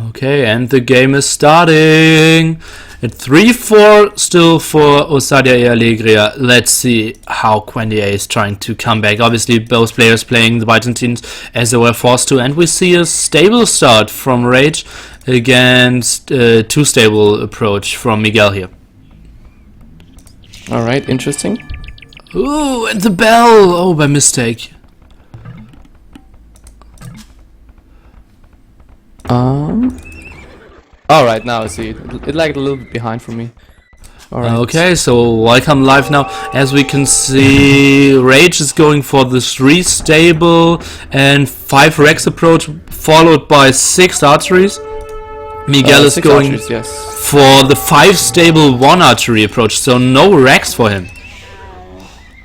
Okay, and the game is starting. At 3-4 still for Ousadia Alegria. Let's see how QueNDi is trying to come back. Obviously, both players playing the Byzantines as they were forced to, and we see a stable start from Rage against a too stable approach from Miguel here. Alright, interesting. Ooh, and the bell! Oh, by mistake. Alright, now I see it. It lagged a little bit behind for me. Alright. Okay, so welcome live now. As we can see, Rage is going for the 3 stable and 5 Rex approach, followed by 6 archeries. Miguel is going archeries, yes, for the 5 stable 1 archery approach, so no Rex for him.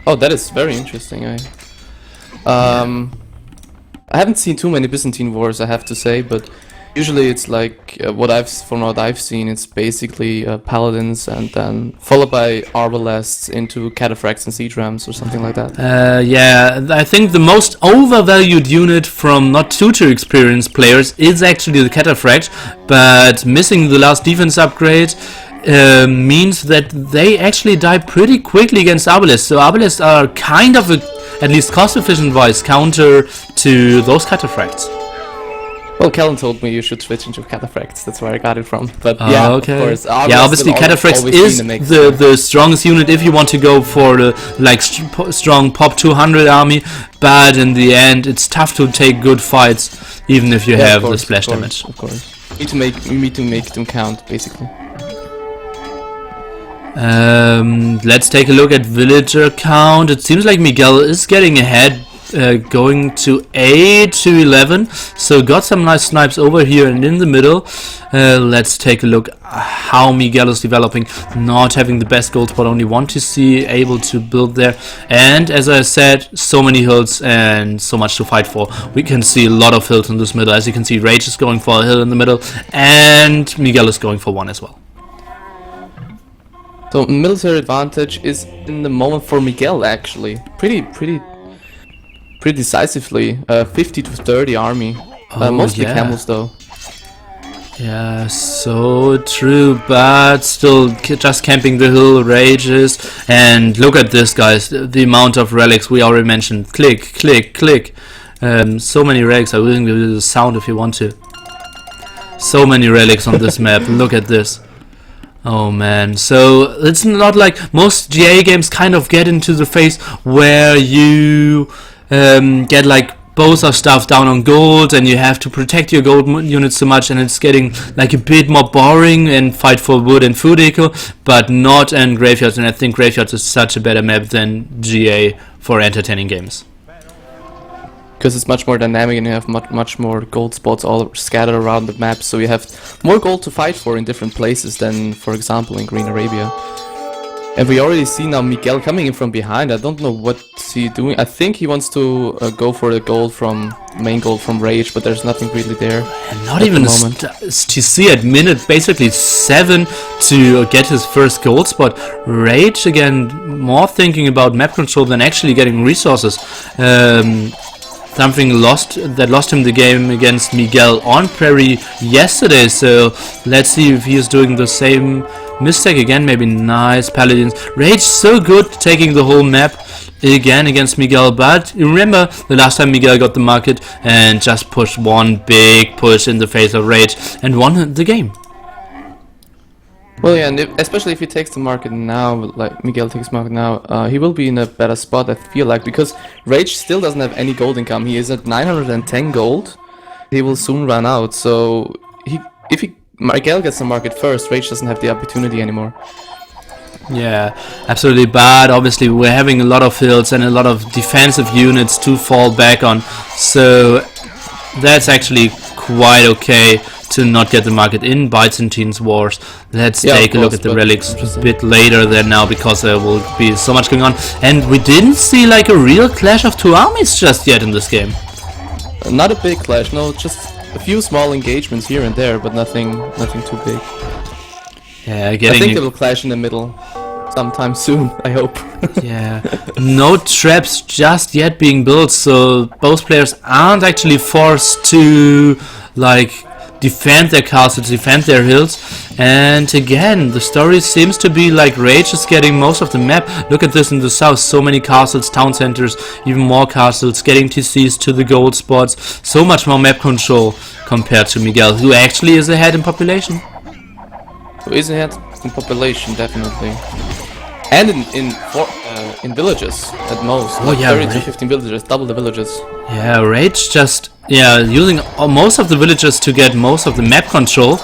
Oh, that is very interesting. I haven't seen too many Byzantine wars, I have to say, but usually it's like what I've seen. It's basically paladins and then followed by arbalests into cataphracts and siege rams or something like that. Yeah, I think the most overvalued unit from not too experienced players is actually the cataphract, but missing the last defense upgrade means that they actually die pretty quickly against arbalests. So arbalests are kind of a, at least cost efficient wise, counter to those cataphracts. Well, Kellen told me you should switch into cataphracts. That's where I got it from. But yeah, okay. Of course. Yeah, obviously cataphracts is the strongest unit if you want to go for the like strong pop 200 army. But in the end, it's tough to take good fights, even if you have the splash damage. Of course, you need to make them count, basically. Let's take a look at villager count. It seems like Miguel is getting ahead. Going to 8 to 11, so got some nice snipes over here and in the middle. Let's take a look how Miguel is developing, not having the best gold spot, only 1 TC, able to build there, and as I said, so many hills and so much to fight for. We can see a lot of hills in this middle. As you can see, Rage is going for a hill in the middle and Miguel is going for 1 as well. So military advantage is in the moment for Miguel, actually pretty decisively. 50 to 30 army. Mostly camels though. Yeah, so true, but still just camping the hill rages. And look at this, guys, the amount of relics we already mentioned. Click, click, click. So many relics. I will give you the sound if you want to. So many relics on this map. Look at this. Oh man, so it's not like most GA games kind of get into the phase where you get like both of stuff down on gold and you have to protect your gold units so much, and it's getting like a bit more boring and fight for wood and food eco, but not in graveyards. And I think graveyards is such a better map than GA for entertaining games. Because it's much more dynamic and you have much more gold spots all scattered around the map, so you have more gold to fight for in different places than, for example, in Green Arabia. And we already see now Miguel coming in from behind. I don't know what's he doing. I think he wants to go for the gold from main gold from Rage, but there's nothing really there. And not even a TC at minute basically 7 to get his first gold spot. Rage again more thinking about map control than actually getting resources. Something that lost him the game against Miguel on Prairie yesterday, so let's see if he is doing the same mistake again. Maybe. Nice paladins. Rage so good taking the whole map again against Miguel, but you remember the last time Miguel got the market and just pushed one big push in the face of Rage and won the game. Well, yeah, and especially if he takes the market now, like Miguel takes market now, he will be in a better spot, I feel like, because Rage still doesn't have any gold income. He is at 910 gold. He will soon run out, so if Miguel gets the market first, Rage doesn't have the opportunity anymore. Yeah, absolutely, but obviously we're having a lot of hills and a lot of defensive units to fall back on, so that's actually quite okay to not get the market in Byzantine's wars. Let's take a look at the relics a bit later than now, because there will be so much going on. And we didn't see like a real clash of 2 armies just yet in this game. Not a big clash, no, just a few small engagements here and there, but nothing too big. Yeah, I think it'll clash in the middle sometime soon, I hope. Yeah, no traps just yet being built, so both players aren't actually forced to like defend their castles, defend their hills. And again, the story seems to be like Rage is getting most of the map. Look at this in the south, so many castles, town centers, even more castles, getting TCs to the gold spots. So much more map control compared to Miguel, who actually is ahead in population. Who is ahead in population, definitely. And in villages at most. Oh like yeah, 30 to 15 villages, double the villages. Yeah, Rage just using most of the villages to get most of the map control,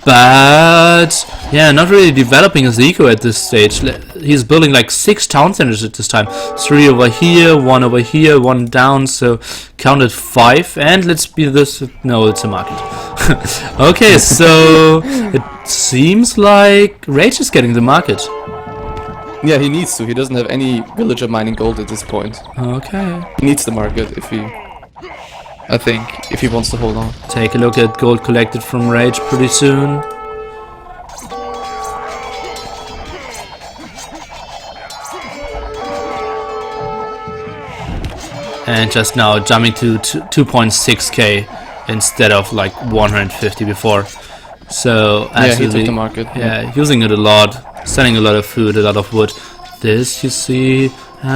but yeah, not really developing his eco at this stage. He's building like 6 town centers at this time. 3 over here, 1 over here, 1 down, so counted 5. And let's be this. No, it's a market. Okay, so it seems like Rage is getting the market. Yeah, he needs to. He doesn't have any villager mining gold at this point. Okay. He needs the market if he... I think, if he wants to hold on. Take a look at gold collected from Rage pretty soon. And just now jumping to 2.6k instead of like 150 before. So Yeah, he absolutely, took the market. yeah, using it a lot, selling a lot of food, a lot of wood. This you see,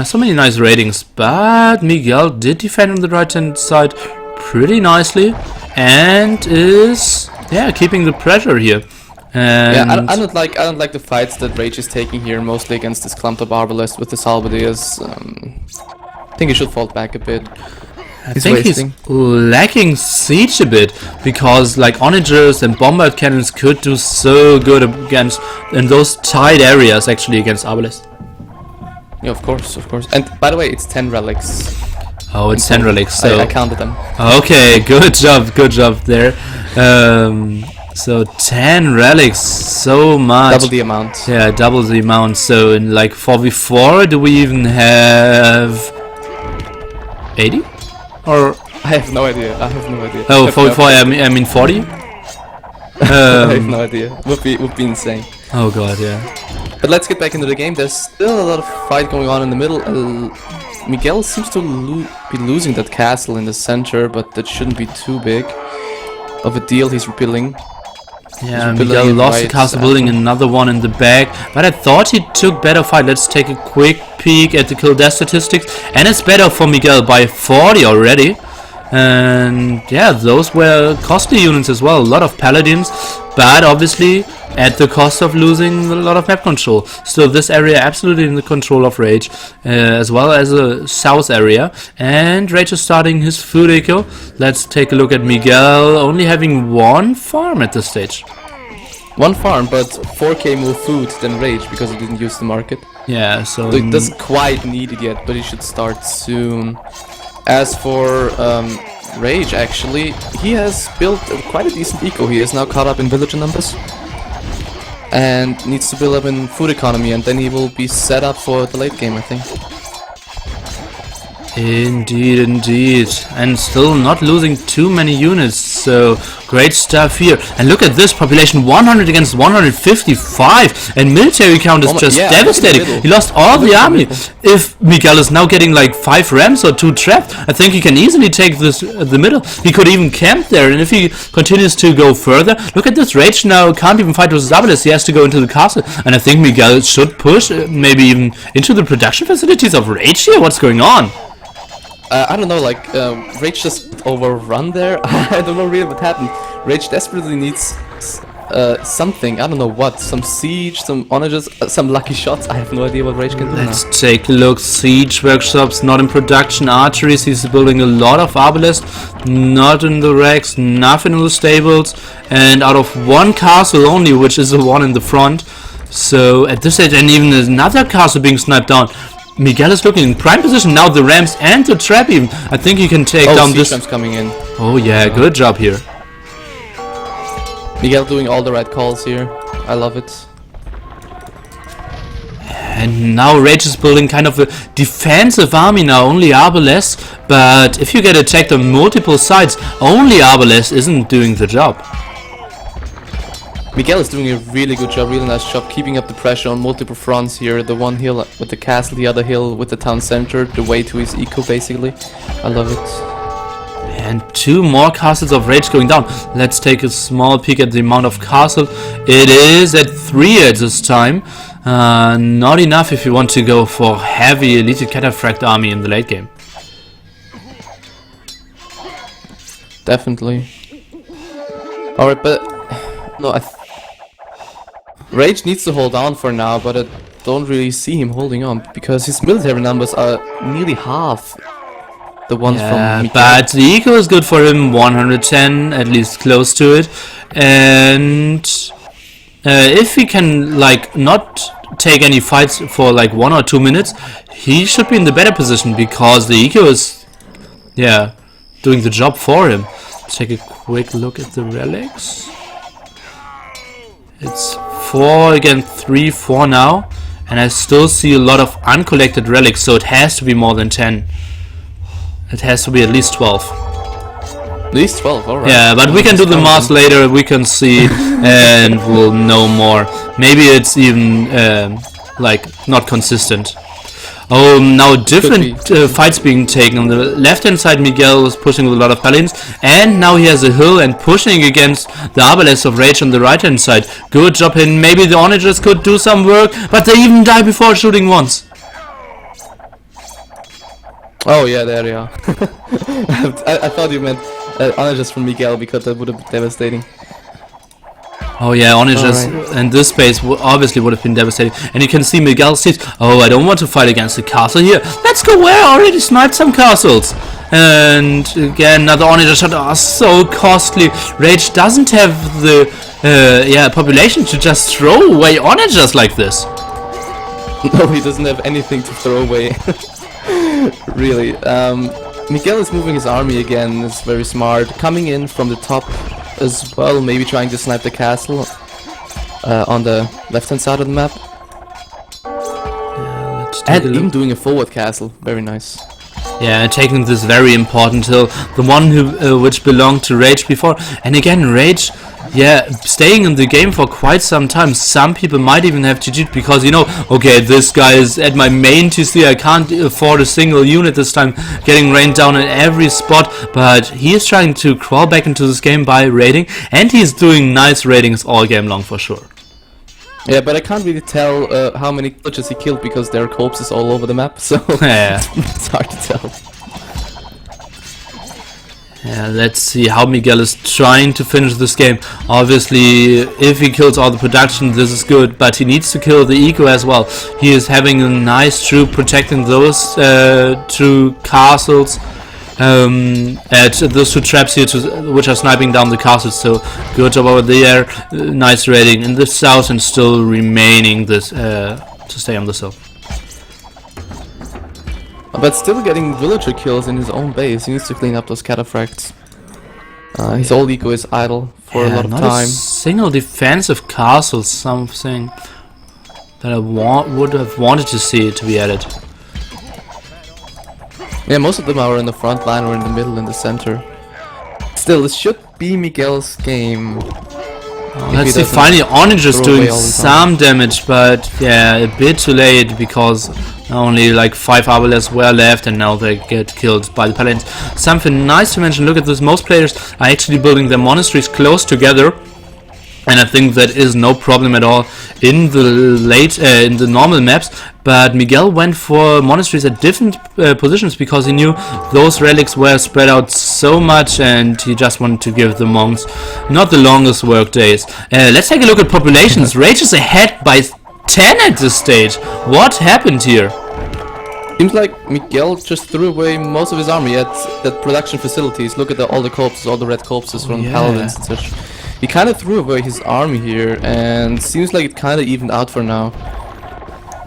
so many nice ratings, but Miguel did defend on the right hand side pretty nicely and is keeping the pressure here. And Yeah, I don't like the fights that Rage is taking here, mostly against this clumped up Arbalest with the Salvadias. I think he should fall back a bit. I think he's lacking siege a bit, because like onagers and bombard cannons could do so good against in those tight areas actually against Arbalest. Yeah, of course. And by the way, it's 10 relics. Oh, it's 10 relics, so I counted them. okay, good job there. So 10 relics, so much. Double the amount. Yeah, double the amount. So in like 4v4, do we even have 80? Or I have no idea. oh, 4v4, I mean 40? I have no idea. Would be insane. Oh god, yeah. But let's get back into the game. There's still a lot of fight going on in the middle. Miguel seems to be losing that castle in the center, but that shouldn't be too big of a deal. He's rebuilding. Yeah, Miguel lost the castle building, another one in the back, but I thought he took better fight. Let's take a quick peek at the kill death statistics, and it's better for Miguel by 40 already. And yeah, those were costly units as well, a lot of paladins, but obviously at the cost of losing a lot of map control. So this area absolutely in the control of Rage, as well as the south area, and Rage is starting his food eco. Let's take a look at Miguel only having 1 farm at this stage. 1 farm, but 4k more food than Rage because he didn't use the market. Yeah, so He doesn't quite need it yet, but he should start soon. As for Rage, actually, he has built quite a decent eco. He is now caught up in villager numbers and needs to build up in food economy, and then he will be set up for the late game, I think. Indeed, and still not losing too many units, so great stuff here. And look at this, population 100 against 155, and military count is just devastating. He lost all the army. If Miguel is now getting like 5 rams or 2 trapped, I think he can easily take this the middle. He could even camp there, and if he continues to go further, look at this, Rage now can't even fight with Zabalis. He has to go into the castle, and I think Miguel should push, maybe even into the production facilities of Rage here. What's going on? I don't know, like, Rage just overrun there. I don't know really what happened. Rage desperately needs something, I don't know what, some siege, some onagers, some lucky shots. I have no idea what Rage can do. Let's take a look. Siege workshops not in production. Archeries, he's building a lot of Arbalest, not in the racks, nothing in the stables, and out of 1 castle only, which is the one in the front. So at this stage, and even another castle being sniped down. Miguel is looking in prime position now, the rams and the trap even. I think he can take down this. Rams coming in. Oh yeah, good job here. Miguel doing all the right calls here. I love it. And now Rage is building kind of a defensive army now, only Arbalest. But if you get attacked on multiple sides, only Arbalest isn't doing the job. Miguel is doing a really good job, really nice job, keeping up the pressure on multiple fronts here. The one hill with the castle, the other hill with the town center, the way to his eco basically. I love it. And 2 more castles of rage going down. Let's take a small peek at the amount of castle. It is at 3 at this time. Not enough if you want to go for heavy elite cataphract army in the late game. Definitely. Alright, but no, Rage needs to hold on for now, but I don't really see him holding on because his military numbers are nearly half the ones from Miguel. But the eco is good for him, 110, at least close to it. And if he can like not take any fights for like 1 or 2 minutes, he should be in the better position because the eco is doing the job for him. Let's take a quick look at the relics. It's 4 against 3, 4 now, and I still see a lot of uncollected relics, so it has to be more than 10. It has to be at least 12. At least 12, alright. Yeah, but we can do the math later, we can see, and we'll know more. Maybe it's even, like, not consistent. Oh, now different fights being taken. On the left-hand side, Miguel is pushing with a lot of paladins, and now he has a hill and pushing against the Arbalests of Rage on the right-hand side. Good job, and maybe the Onagers could do some work, but they even die before shooting once. Oh yeah, there they are. I thought you meant Onagers from Miguel because that would have been devastating. Oh yeah, Onagers in this space obviously would have been devastating. And you can see Miguel says, oh, I don't want to fight against the castle here. Let's go where I already sniped some castles. And again, another Onager shot. Oh, so costly. Rage doesn't have the population to just throw away Onagers like this. No, he doesn't have anything to throw away. Really. Miguel is moving his army again. It's very smart. Coming in from the top as well, maybe trying to snipe the castle on the left-hand side of the map. Yeah, let's and even doing a forward castle, very nice. Yeah, taking this very important hill, the one who which belonged to Rage before. And again, Rage, staying in the game for quite some time. Some people might even have GG'd because, you know, okay, this guy is at my main TC, I can't afford a single unit this time, getting rained down in every spot, but he is trying to crawl back into this game by raiding, and he's doing nice raidings all game long for sure. Yeah, but I can't really tell how many villagers he killed because there are corpses all over the map, so yeah. It's hard to tell. Yeah, let's see how Miguel is trying to finish this game. Obviously, if he kills all the production, this is good, but he needs to kill the eco as well. He is having a nice troop protecting those 2 castles. At those 2 traps here which are sniping down the castles, so good job over there. Nice raiding in the south and still remaining this to stay on the hill. But still getting villager kills in his own base. He needs to clean up those cataphracts. His old eco is idle for a lot of not time. A single defensive castle, something that I would have wanted to see to be added. Yeah, most of them are in the front line or in the middle, in the center. Still, this should be Miguel's game. Let's see, finally Onagers doing some damage, but yeah, a bit too late because only like 5 Arbalests were left and now they get killed by the paladins. Something nice to mention, look at this, most players are actually building their monasteries close together. And I think that is no problem at all in the in the normal maps. But Miguel went for monasteries at different positions because he knew those relics were spread out so much, and he just wanted to give the monks not the longest work days. Let's take a look at populations. Rage is ahead by 10 at this stage. What happened here? Seems like Miguel just threw away most of his army at the production facilities. Look at all the corpses, all the red corpses from paladins and such. He kind of threw away his army here, and seems like it kind of evened out for now.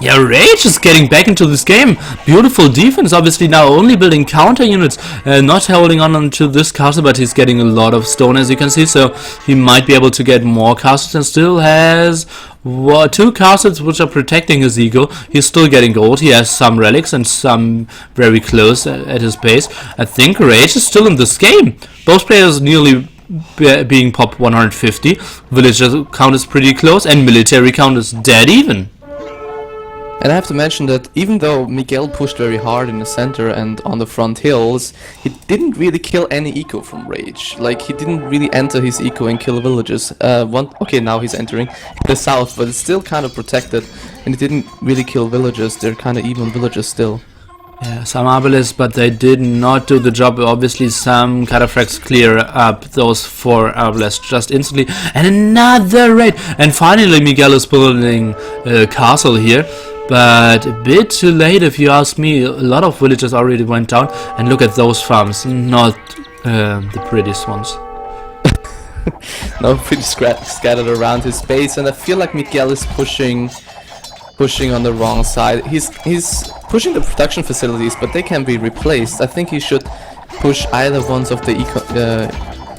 Yeah, Rage is getting back into this game. Beautiful defense, obviously now only building counter units, not holding on to this castle, but he's getting a lot of stone, as you can see, so he might be able to get more castles, and still has 2 castles which are protecting his ego. He's still getting gold. He has some relics and some very close at his base. I think Rage is still in this game. Both players nearly being pop 150. Villager count is pretty close, and military count is dead even. And I have to mention that even though Miguel pushed very hard in the center and on the front hills, he didn't really kill any eco from Rage. Like, he didn't really enter his eco and kill villages. Okay, now he's entering the south, but it's still kind of protected, and he didn't really kill villages. They're kind of even villages still. Yeah, some Arbalest, but they did not do the job. Obviously, some Cataphracts clear up those 4 Arbalest just instantly. And another raid! And finally, Miguel is building a castle here. But a bit too late, if you ask me. A lot of villages already went down. And look at those farms, not the prettiest ones. No, pretty scattered around his base. And I feel like Miguel is pushing on the wrong side. He's pushing the production facilities, but they can be replaced. I think he should push either ones of the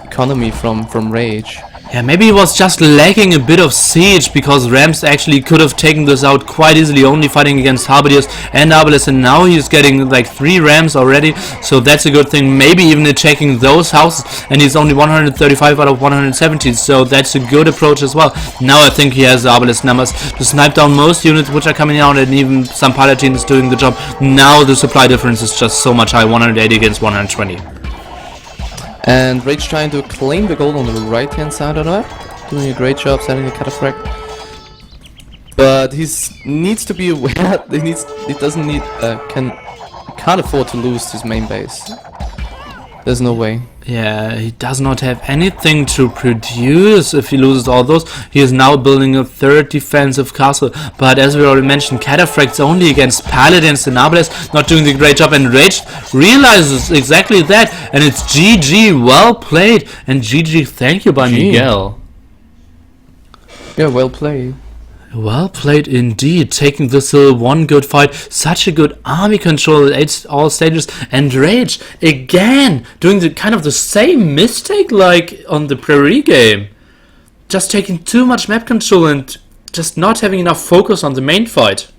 economy from Rage. Yeah, maybe he was just lacking a bit of siege, because Rams actually could have taken this out quite easily, only fighting against Halberdiers and Arbalest, and now he's getting like 3 Rams already, so that's a good thing. Maybe even attacking those houses, and he's only 135 out of 170, so that's a good approach as well. Now I think he has the Arbalest numbers to snipe down most units which are coming out, and even some Paladins doing the job. Now the supply difference is just so much high, 180 against 120. And Rage trying to claim the gold on the right hand side of that. Doing a great job setting the Cataphract. But he needs to be aware can't afford to lose his main base. There's no way. Yeah, he does not have anything to produce if he loses all those. He is now building a 3rd defensive castle. But as we already mentioned, Cataphracts only against Paladins and Arbalest, not doing the great job. And Rage realizes exactly that. And it's GG, well played. And GG, thank you by Miguel. Yeah, well played. Well played indeed, taking this hill, one good fight, such a good army control at all stages, and Rage, again, doing the kind of the same mistake like on the Prairie game. Just taking too much map control and just not having enough focus on the main fight.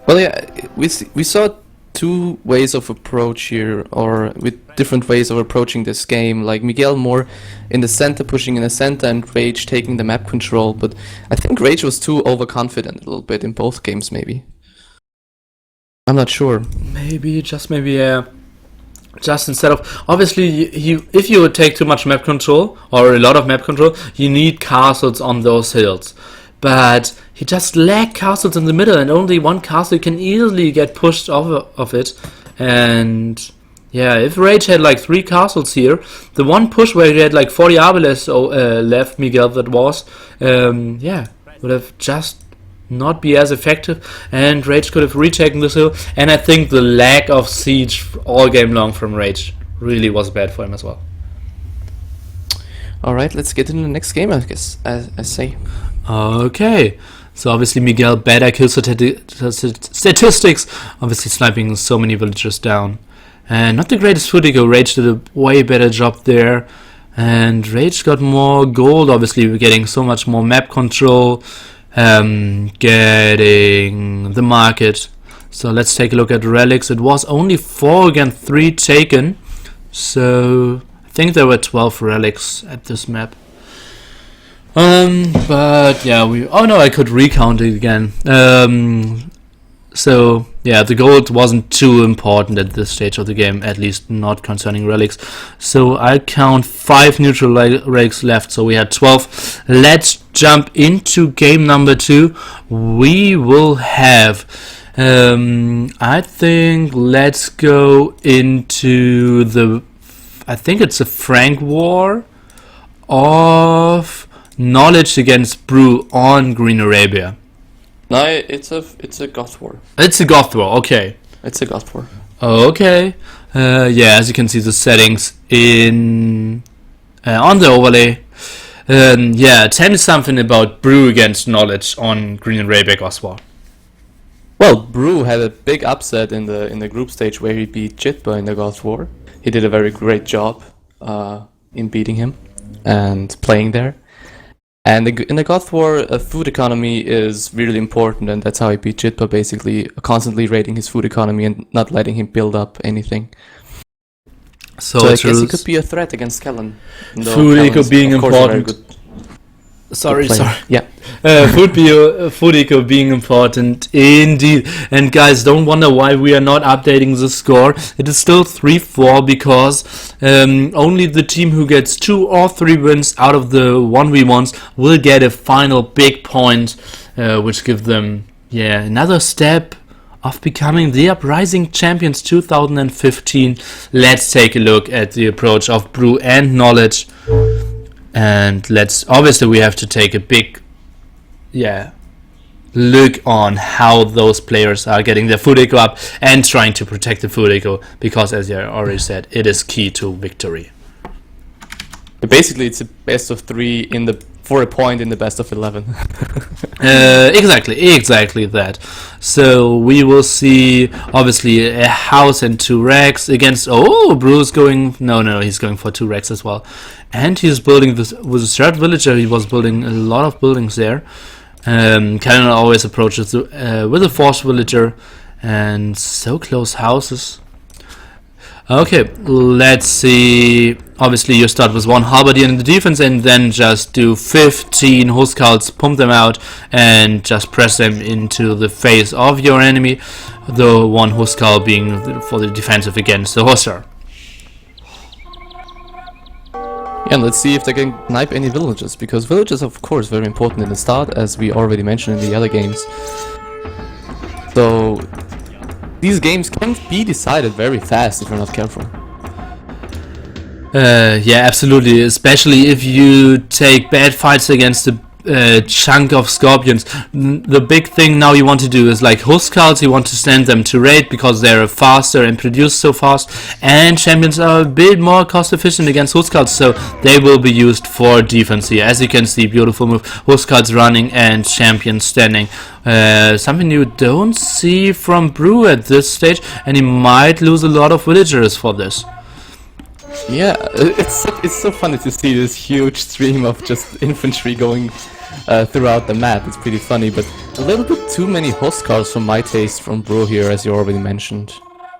Well, yeah, we saw 2 ways of approach here, or with different ways of approaching this game. Like Miguel more in the center, pushing in the center, and Rage taking the map control. But I think Rage was too overconfident a little bit in both games, maybe. I'm not sure. Maybe, yeah. Just instead of, obviously, if you would take too much map control, or a lot of map control, you need castles on those hills. But he just lacked castles in the middle, and only one castle can easily get pushed off of it. And yeah, if Rage had like 3 castles here, the one push where he had like 40 Arbalest left, Miguel, that was, yeah, would have just not be as effective, and Rage could have retaken this hill. And I think the lack of siege all game long from Rage really was bad for him as well. Alright, let's get into the next game, I guess, I say. Okay, so obviously Miguel, better kill statistics, obviously sniping so many villagers down. And not the greatest food eco. Rage did a way better job there. And Rage got more gold, obviously we're getting so much more map control, getting the market. So let's take a look at relics. It was only 4 against 3 taken, so I think there were 12 relics at this map. But yeah, oh no, I could recount it again. So yeah, the gold wasn't too important at this stage of the game, at least not concerning relics. So I count 5 neutral relics left, so we had 12. Let's jump into game number 2. We will have, I think, let's go into the, I think it's a Frank War of Knowledge against Brew on Green Arabia. No, it's a Goth War. It's a Goth War, okay. It's a Goth War. Okay. Yeah, as you can see, the settings in on the overlay. Yeah, tell me something about Brew against Knowledge on Green Arabia Goth War. Well, Brew had a big upset in the group stage where he beat Jitba in the Goth War. He did a very great job in beating him and playing there. And in the Goth War, food economy is really important, and that's how he beat Jitba, basically constantly raiding his food economy and not letting him build up anything. So I guess he could be a threat against Kellen. Food eco being important. Sorry. Yeah. Food eco being important indeed. And guys, don't wonder why we are not updating the score. It is still 3-4 because only the team who gets 2 or 3 wins out of the 1v1s will get a final big point, which gives them another step of becoming the Uprising Champions 2015. Let's take a look at the approach of Brew and Knowledge. And obviously we have to take a big look on how those players are getting their food eco up and trying to protect the food eco, because as I already said, it is key to victory. Basically, it's a best of 3 for a point in the best of 11. Exactly that. So we will see obviously a house and 2 racks against Bruce going he's going for 2 racks as well, and he's building this with a third villager. He was building a lot of buildings there. Cannon always approaches with a 4th villager, and so close houses. Okay, let's see. Obviously you start with 1 halberdier in the defense and then just do 15 huskarls, pump them out and just press them into the face of your enemy, the 1 huskarl being for the defensive against the hussar. Yeah, and let's see if they can snipe any villages, because villages are of course very important in the start, as we already mentioned in the other games. So these games can be decided very fast if you're not careful. Yeah, absolutely. Especially if you take bad fights against a chunk of scorpions. The big thing now you want to do is like huskarls, you want to send them to raid because they're faster and produce so fast, and champions are a bit more cost efficient against huskarls, so they will be used for defense here. As you can see, beautiful move, huskarls running and champions standing. Something you don't see from Brew at this stage, and he might lose a lot of villagers for this. Yeah, it's so funny to see this huge stream of just infantry going throughout the map. It's pretty funny, but a little bit too many huskarls for my taste from Brew here, as you already mentioned.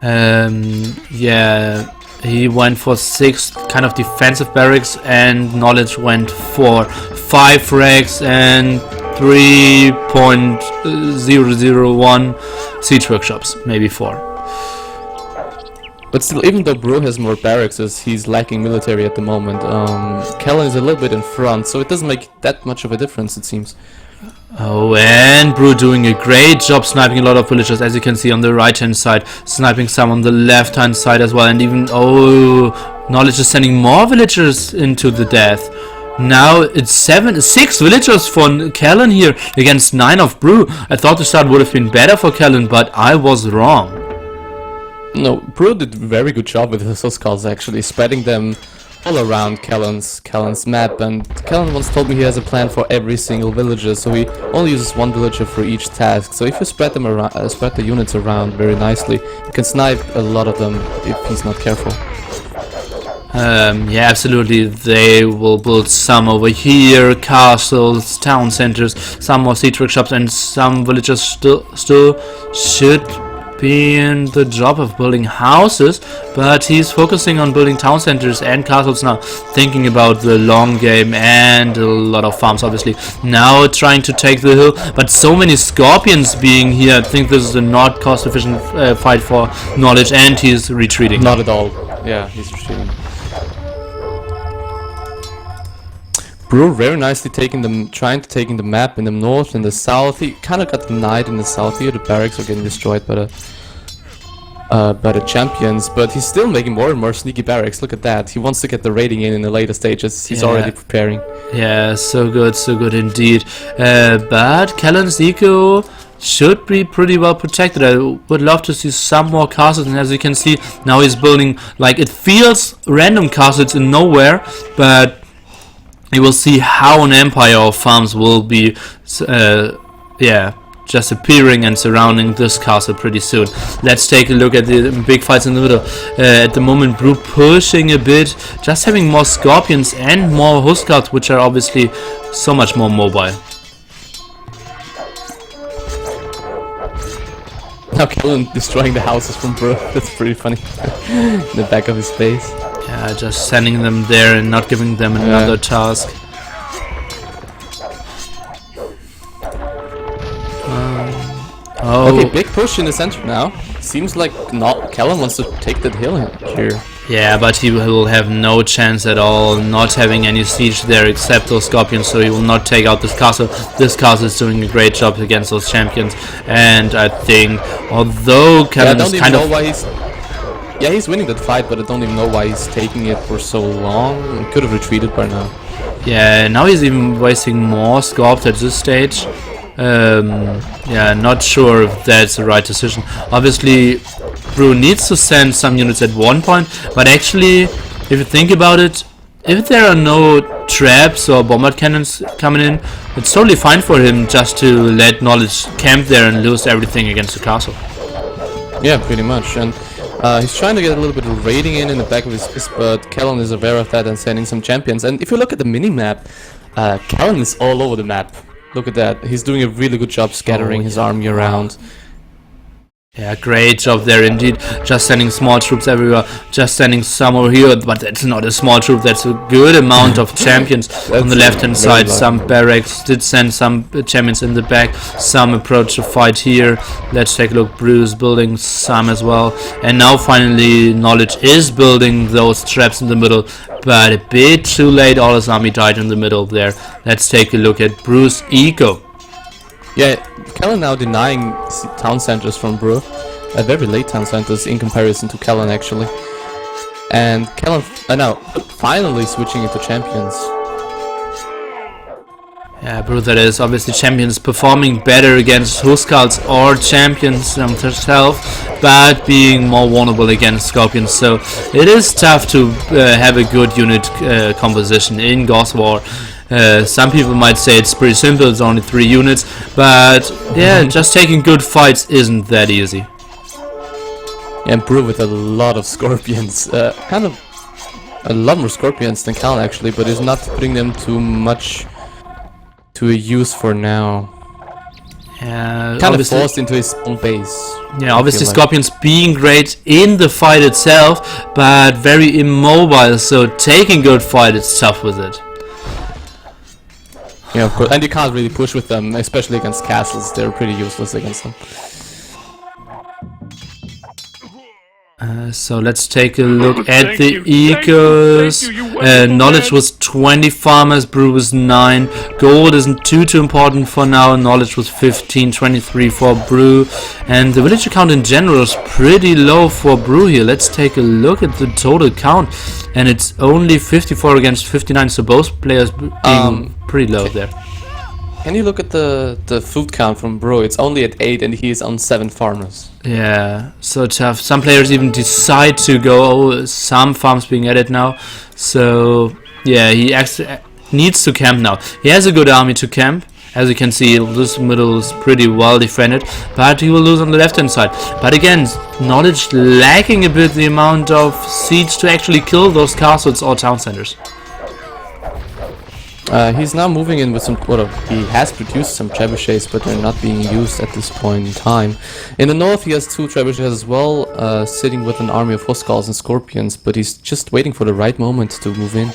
Yeah, he went for 6 kind of defensive barracks, and Knowledge went for 5 racks and 3.001 siege workshops, maybe 4. But still, even though Brew has more barracks, as he's lacking military at the moment, Kellen is a little bit in front, so it doesn't make that much of a difference, it seems. Oh, and Brew doing a great job sniping a lot of villagers, as you can see on the right hand side, sniping some on the left hand side as well, and even, Knowledge is sending more villagers into the death. Now it's 6 villagers for Kellen here against 9 of Brew. I thought the start would have been better for Kellen, but I was wrong. No, Brew did a very good job with his huskarls, actually, spreading them all around Kellen's map, and Kellen once told me he has a plan for every single villager, so he only uses 1 villager for each task. So if you spread them around, spread the units around very nicely, you can snipe a lot of them if he's not careful. Yeah, absolutely. They will build some over here, castles, town centers, some more siege workshops, and some villagers still should be in the job of building houses, but he's focusing on building town centers and castles now, thinking about the long game and a lot of farms obviously. Now trying to take the hill, but so many scorpions being here, I think this is a not cost efficient fight for Knowledge, and he's retreating. Not at all. Yeah, he's retreating. Brew very nicely trying to take the map in the north and the south. He kind of got denied in the south here. The barracks are getting destroyed by the champions, but he's still making more and more sneaky barracks. Look at that. He wants to get the raiding in the later stages. He's already preparing. Yeah, so good indeed. But Kellen's eco should be pretty well protected. I would love to see some more castles, and as you can see, now he's building, like, it feels random castles in nowhere, but you will see how an empire of farms will be, just appearing and surrounding this castle pretty soon. Let's take a look at the big fights in the middle. At the moment, Brew pushing a bit, just having more scorpions and more huskarls, which are obviously so much more mobile. Now Kellen destroying the houses from Brew. That's pretty funny. In the back of his face. Yeah, just sending them there and not giving them another task. Oh, Okay, big push in the center now. Seems like not Kellen wants to take that hill here. yeah, but he will have no chance at all, not having any siege there except those scorpions, so he will not take out this castle. This castle is doing a great job against those champions, and I think, although Kellen is kind of... why he's... Yeah, he's winning that fight, but I don't even know why he's taking it for so long. He could have retreated by now. Yeah, now he's even wasting more scorps at this stage. Yeah, not sure if that's the right decision. Obviously, Brew needs to send some units at one point, but actually, if you think about it, if there are no traps or bombard cannons coming in, it's totally fine for him just to let Knowledge camp there and lose everything against the castle. Yeah, pretty much. And he's trying to get a little bit of raiding in the back of his fist, but Kellen is aware of that and sending some champions. And if you look at the mini-map, Kellen is all over the map. Look at that. He's doing a really good job scattering his army around. Yeah, great job there indeed. Just sending small troops everywhere. Just sending some over here, but that's not a small troop. That's a good amount of champions on the left-hand side. Some barracks did send some champions in the back. Some approach the fight here. Let's take a look. Bruce building some as well. And now finally Knowledge is building those traps in the middle. But a bit too late. All his army died in the middle there. Let's take a look at Bruce Eco. Yeah, Kellen now denying town centers from Brew. Very late town centers in comparison to Kellen actually. And Kellen now finally switching into champions. Yeah, Brew, that is obviously champions performing better against Huskarls or champions themselves, but being more vulnerable against scorpions. So it is tough to have a good unit composition in Ghost War. Some people might say it's pretty simple, it's only 3 units, but yeah, just taking good fights isn't that easy. Yeah, and Brew with a lot of scorpions, kind of a lot more scorpions than Kellen actually, but he's not putting them too much to a use for now. Yeah, kind of forced into his own base. Yeah, obviously scorpions being great in the fight itself, but very immobile, so taking good fight it's tough with it. Yeah, of course, and you can't really push with them, especially against castles. They're pretty useless against them. So let's take a look at the ecos. Knowledge was 20 farmers, Brew was 9. Gold isn't too important for now. Knowledge was 15, 23 for Brew. And the villager count in general is pretty low for Brew here. Let's take a look at the total count. And it's only 54 against 59, so both players being pretty low there. Can you look at the food count from Brew? It's only at 8 and he's on 7 farmers. Yeah, so tough. Some players even decide to go, some farms being added now. So yeah, he actually needs to camp now. He has a good army to camp. As you can see, this middle is pretty well defended, but he will lose on the left hand side. But again, Knowledge lacking a bit the amount of siege to actually kill those castles or town centers. He's now moving in with some, he has produced some trebuchets, but they're not being used at this point in time. In the north he has 2 trebuchets as well, sitting with an army of Huskarls and Scorpions, but he's just waiting for the right moment to move in.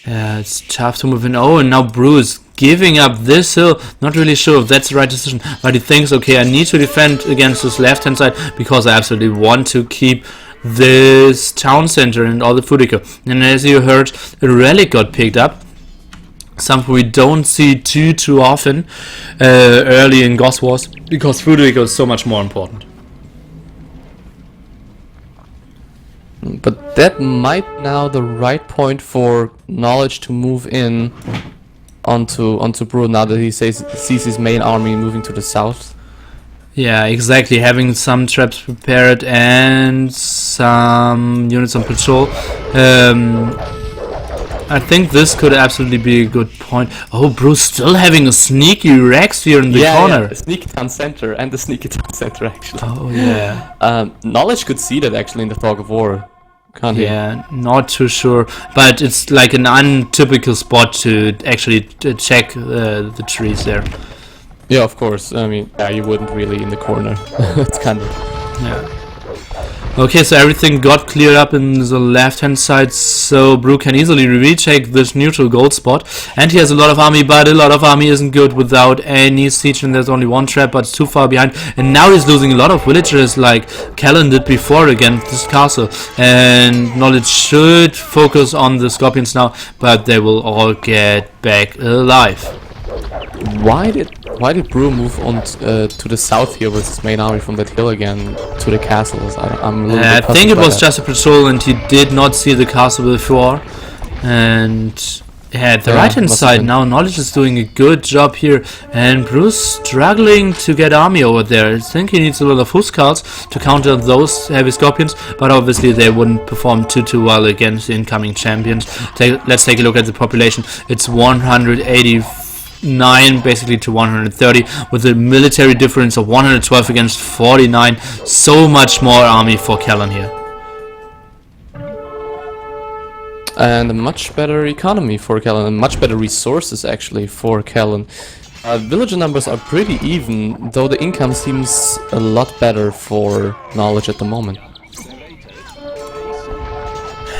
Yeah, it's tough to move in. Oh, and now Brew is giving up this hill. Not really sure if that's the right decision, but he thinks, okay, I need to defend against this left hand side because I absolutely want to keep this town center and all the food eco. And as you heard, a relic got picked up, something we don't see too often early in Ghost Wars, because food eco is so much more important. But that might now the right point for Knowledge to move in onto Brew now that he sees his main army moving to the south. Yeah, exactly. Having some traps prepared and some units on patrol. I think this could absolutely be a good point. Oh, Bruce still having a sneaky Rex here in the corner. Yeah, the sneaky town center and the sneaky town center actually. Oh yeah. Knowledge could see that actually in the fog of war. Can't he? Yeah, not too sure, but it's like an untypical spot to actually check the trees there. Yeah, of course. I mean, yeah, you wouldn't really in the corner. It's kind of... Yeah. Okay, so everything got cleared up in the left-hand side, so Brew can easily retake this neutral gold spot. And he has a lot of army, but a lot of army isn't good without any siege, and there's only one trap, but it's too far behind. And now he's losing a lot of villagers like Callan did before against this castle. And Knowledge should focus on the Scorpions now, but they will all get back alive. Why did Brew move on to the south here with his main army from that hill again to the castles? I'm a little bit I think it puzzled by was that. just a patrol, and he did not see the castle before. And at the Yeah, right hand must have side been. now, Knowledge is doing a good job here, and Bruce struggling to get army over there. I think he needs a lot of Huskarls to counter those heavy Scorpions, but obviously they wouldn't perform too well against incoming champions. Let's take a look at the population. It's 189 basically to 130, with a military difference of 112 against 49. So much more army for Callan here. And a much better economy for Callan, and much better resources actually for Callan. Villager numbers are pretty even, though the income seems a lot better for Knowledge at the moment.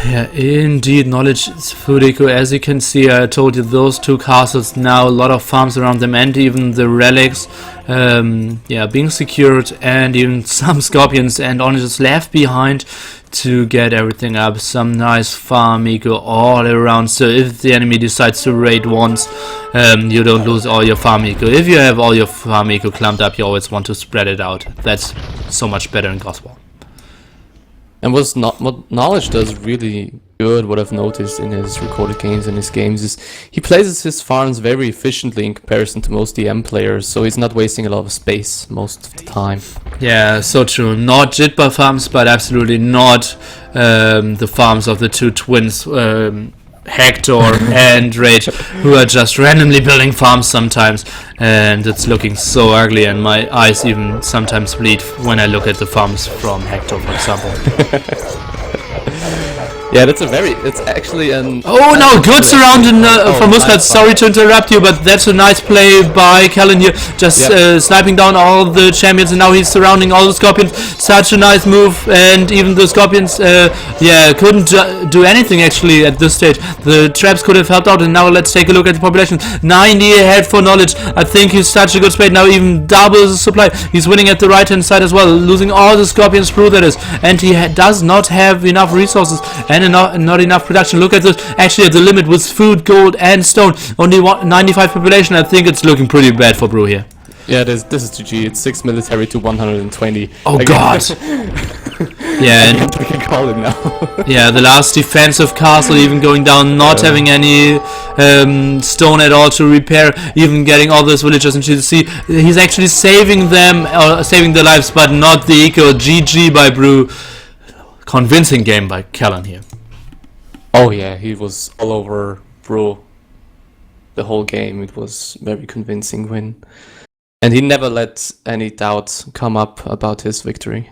Yeah, indeed, Knowledge is food eco. As you can see, I told you those two castles now, a lot of farms around them, and even the relics, being secured, and even some Scorpions and Oranges left behind to get everything up. Some nice farm eco all around, so if the enemy decides to raid once, you don't lose all your farm eco. If you have all your farm eco clumped up, you always want to spread it out. That's so much better in Gospel. And what Knowledge does really good, what I've noticed in his recorded games and his games, is he places his farms very efficiently in comparison to most DM players, so he's not wasting a lot of space most of the time. Yeah, so true. Not Jitba farms, but absolutely not the farms of the two twins, Hector and Rage, who are just randomly building farms sometimes, and it's looking so ugly, and my eyes even sometimes bleed when I look at the farms from Hector, for example. Yeah, it's actually an... Oh no, good surrounding from Muscat. nice Sorry to interrupt you, but that's a nice play by Callan here. Just sniping down all the champions, and now he's surrounding all the Scorpions. Such a nice move, and even the Scorpions, couldn't do anything actually at this stage. The traps could have helped out, and now let's take a look at the population. 90 ahead for Knowledge. I think he's such a good spade. Now even doubles the supply. He's winning at the right hand side as well, losing all the Scorpions through, that is, and he does not have enough resources and not enough production. Look at this, actually at the limit with food, gold and stone. Only 95 population. I think it's looking pretty bad for Brew here. Yeah, this is GG. It's 6 military to 120. Oh Again. god. Yeah, and We can call it now. yeah, the last defensive castle even going down, not having any stone at all to repair, even getting all those villagers into the sea. He's actually saving them, or saving their lives, but not the eco. GG by Brew. Convincing game by Callan here. Oh yeah, he was all over Bro the whole game. It was very convincing win. And he never let any doubt come up about his victory.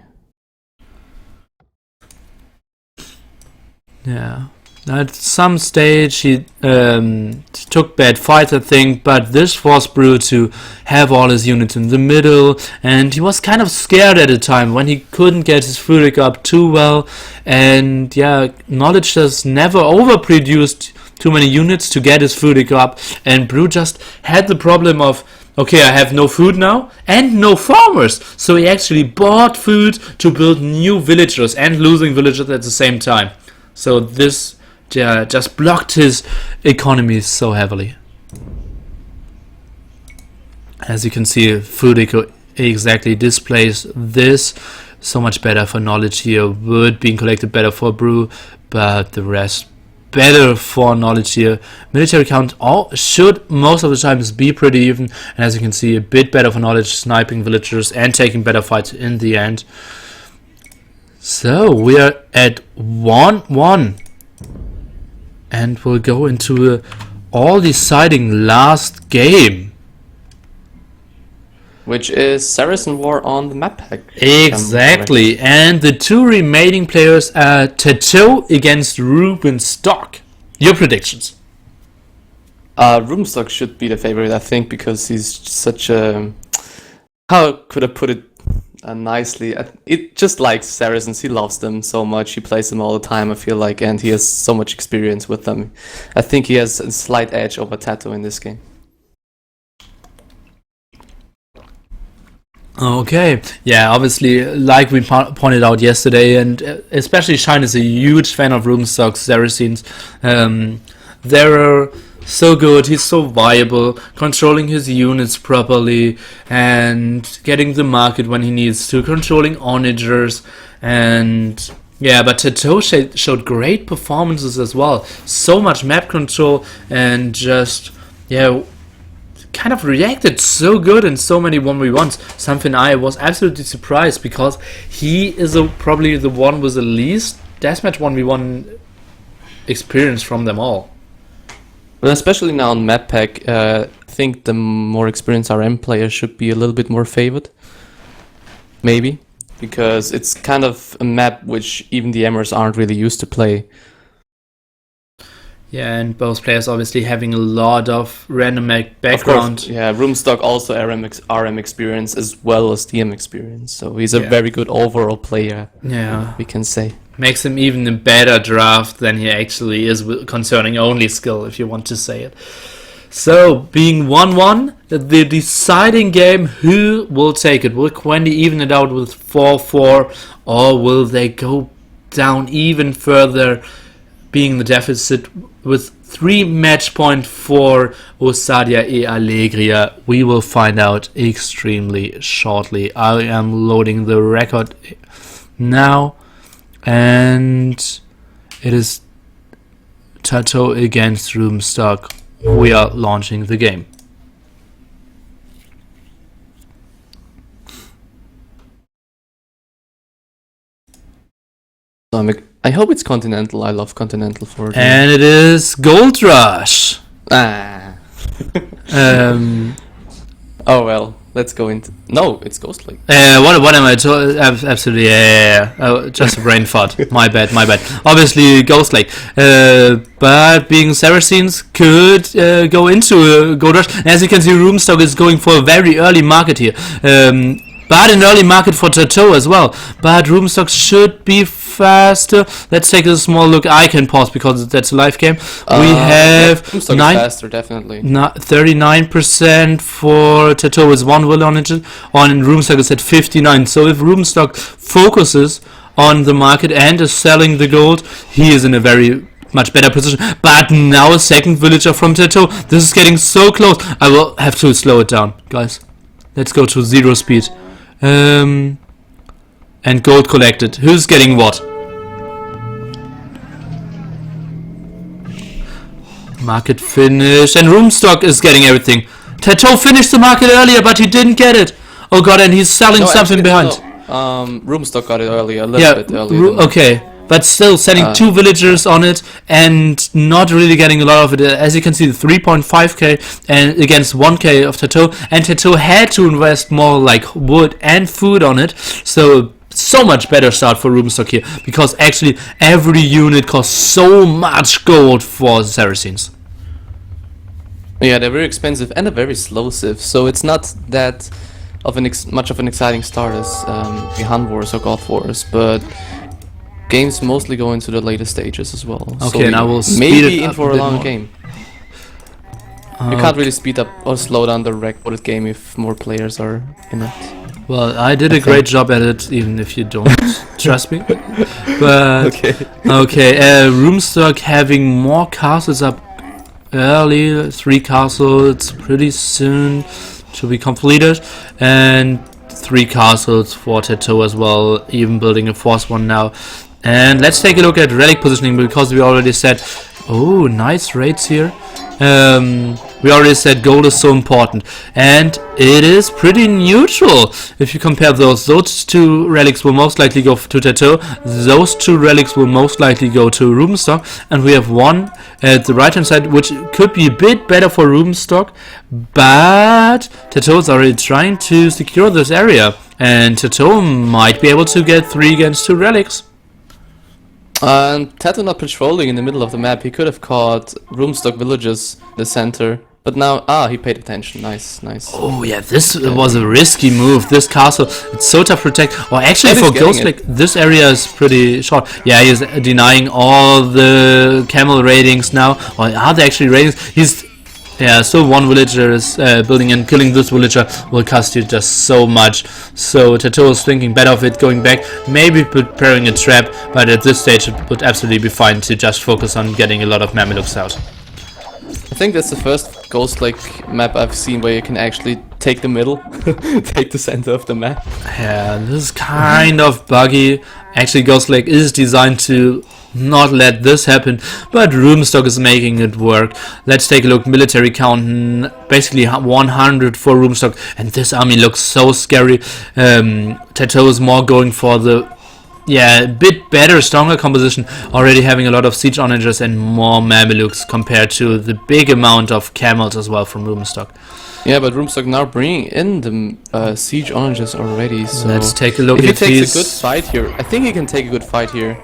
Yeah. At some stage he took bad fights, I think, but this forced Brew to have all his units in the middle, and he was kind of scared at a time when he couldn't get his Furik up too well, and yeah, Knowledge has never overproduced too many units to get his Furik up, and Brew just had the problem of, okay, I have no food now and no farmers, so he actually bought food to build new villagers and losing villagers at the same time. So this just blocked his economy so heavily. As you can see, food eco exactly displays this. So much better for Knowledge here. Wood being collected better for Brew, but the rest better for Knowledge here. Military count should most of the times be pretty even, and as you can see, a bit better for Knowledge, sniping villagers and taking better fights in the end. So we are at 1-1, and we'll go into all-deciding last game. Which is Saracen War on the map pack. Exactly, and the two remaining players are Tattoo against Ruben Stock. Your predictions? Rubenstock should be the favorite, I think, because he's such a... How could I put it? nicely. It just like Saracens, he loves them so much. He plays them all the time, I feel like, and he has so much experience with them. I think he has a slight edge over Tato in this game. Okay, yeah, obviously, like we pointed out yesterday, and especially Shine is a huge fan of Roomstock's Saracens. They're so good, he's so viable, controlling his units properly, and getting the market when he needs to, controlling onagers, and yeah, but Tato showed great performances as well. So much map control, and just, yeah, kind of reacted so good in so many 1v1s. Something I was absolutely surprised, because he is probably the one with the least deathmatch 1v1 experience from them all. Well, especially now on map pack, I think the more experienced RM player should be a little bit more favored. Maybe. Because it's kind of a map which even the Emmers aren't really used to play. Yeah, and both players obviously having a lot of random background. Of course, yeah, Roomstock also RM experience as well as DM experience. So he's a very good overall player, we can say. Makes him even a better draft than he actually is concerning only skill, if you want to say it. So, being 1-1, the deciding game, who will take it? Will QuEnDi even it out with 4-4, or will they go down even further, being the deficit with 3 match point for Ousadia e Alegria? We will find out extremely shortly. I am loading the record now, and it is Tato against Roomstock. We are launching the game. I hope it's Continental. I love Continental for it. And it is Gold Rush. Oh well, let's go into... No, it's Ghost Lake. What am I absolutely, oh, just a brain fart. My bad. Obviously, Ghost Lake. But being Saracens could go into a Gold Rush. As you can see, Roomstock is going for a very early market here. But an early market for Tato as well. But Roomstock should be faster. Let's take a small look. I can pause because that's a live game. We have Roomstock is faster, definitely. 39% for Tato with 1 will on it. On Roomstock is at 59. So if Roomstock focuses on the market and is selling the gold, he is in a very much better position. But now a second villager from Tato. This is getting so close. I will have to slow it down, guys. Let's go to 0 speed. And gold collected. Who's getting what? Market finished. And Roomstock is getting everything. Tato finished the market earlier, but he didn't get it. Oh god, and he's selling something behind. Roomstock got it earlier, a little bit earlier. Okay. But still sending 2 villagers on it and not really getting a lot of it. As you can see, 3.5k and against 1k of Tato. And Tato had to invest more like wood and food on it. So much better start for Roomstock here. Because actually every unit costs so much gold for Saracens. Yeah, they're very expensive and they're very slow civ. So it's not that of much of an exciting start as Han Wars or God Wars. But... games mostly go into the later stages as well. Okay, so and I will speed maybe it in up for a long more. game. You can't really speed up or slow down the recorded game if more players are in it. Well, I did a great job at it, even if you don't trust me. But okay, Roomstock having more castles up early, 3 castles pretty soon to be completed, and 3 castles for Tato as well, even building a 4th one now. And let's take a look at relic positioning, because we already said, oh, nice raids here. We already said gold is so important, and it is pretty neutral if you compare those. Those 2 relics will most likely go to Tato, those 2 relics will most likely go to Roomstock, and we have one at the right hand side which could be a bit better for Roomstock, but Tato is already trying to secure this area, and Tato might be able to get 3 against 2 relics. Tato not patrolling in the middle of the map, he could have caught Roomstock villages in the center But now, he paid attention. Nice, nice. Oh yeah, this was a risky move. This castle, it's so tough to protect. Or actually, And he's for Ghost, getting like this area is pretty short. Yeah, he's denying all the camel ratings now. Or are they actually ratings? He's still one villager is building, and killing this villager will cost you just so much. So Tato is thinking better of it, going back, maybe preparing a trap. But at this stage, it would absolutely be fine to just focus on getting a lot of Mamelukes out. I think that's the first Ghost like map I've seen where you can actually take the middle, take the center of the map. Yeah, this is kind of buggy. Actually, Ghost Lake is designed to not let this happen, but Roomstock is making it work. Let's take a look. Military count, basically 100 for Roomstock, and this army looks so scary. Tato is more going for the a bit better, stronger composition, already having a lot of siege onagers and more Mamelukes compared to the big amount of camels as well from Roomstock. Yeah, but Roomstock now bringing in the siege onagers already. So let's take a look. If he takes a good fight here, I think he can take a good fight here.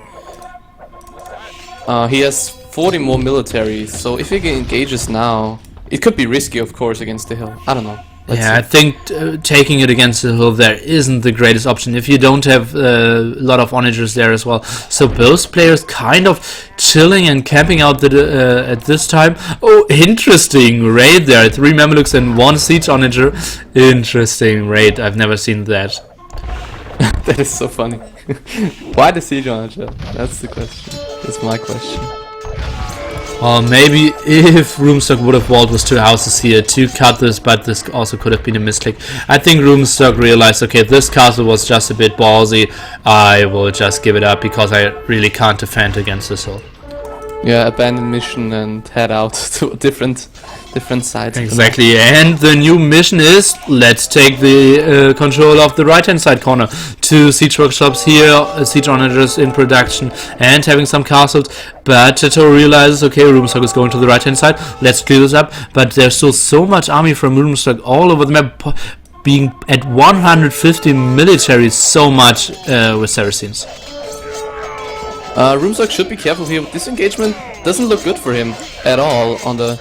He has 40 more military, so if he engages now, it could be risky, of course, against the hill. I don't know. Let's see. I think taking it against the hill there isn't the greatest option if you don't have a lot of onagers there as well. So both players kind of chilling and camping out at this time. Oh, interesting raid there. 3 Mamelukes and 1 siege onager. Interesting raid. I've never seen that. That is so funny. Why the siege onager? That's the question. That's my question. Or maybe if Roomstock would have walled with 2 houses here to cut this, but this also could have been a misclick. I think Roomstock realized, okay, this castle was just a bit ballsy. I will just give it up because I really can't defend against this hill. Yeah, abandon mission and head out to different sides. Exactly, and the new mission is let's take the control of the right hand side corner. 2 siege workshops here, siege onagers in production, and having some castles. But Tato realizes, okay, Roomstock is going to the right hand side, let's clear this up. But there's still so much army from Roomstock all over the map, being at 150 military, so much with Saracens. Roomstock should be careful here. This engagement doesn't look good for him at all on the...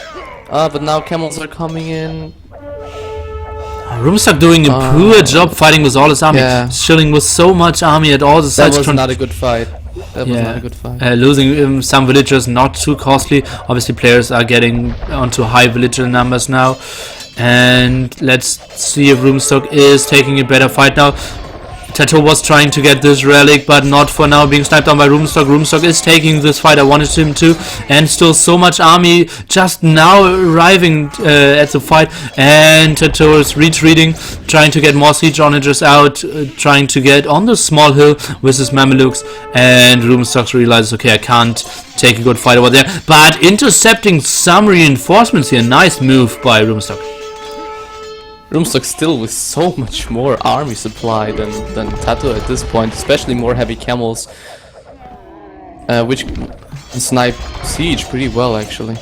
but now camels are coming in. Roomstock doing a poor job fighting with all his army. Yeah. Chilling with so much army at all the sides. That was not a good fight. That was not a good fight. Losing some villagers, not too costly. Obviously players are getting onto high villager numbers now. And let's see if Roomstock is taking a better fight now. Tato was trying to get this relic, but not for now, being sniped down by Roomstock. Roomstock is taking this fight, I wanted him to, and still so much army just now arriving at the fight, and Tato is retreating, trying to get more siege onagers out, trying to get on the small hill with his Mamelukes, and Roomstock realizes, okay, I can't take a good fight over there, but intercepting some reinforcements here. Nice move by Roomstock. Roomstock still with so much more army supply than Tato at this point, especially more heavy camels, which can snipe siege pretty well actually.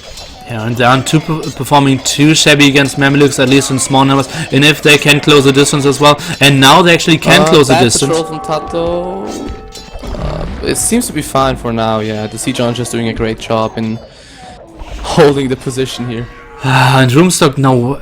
Yeah, and they aren't performing too shabby against Mamelukes, at least in small numbers, and if they can close the distance as well, and now they actually can close the distance. Patrol from Tato. It seems to be fine for now, yeah. The siege onagers doing a great job in holding the position here. And Roomstock now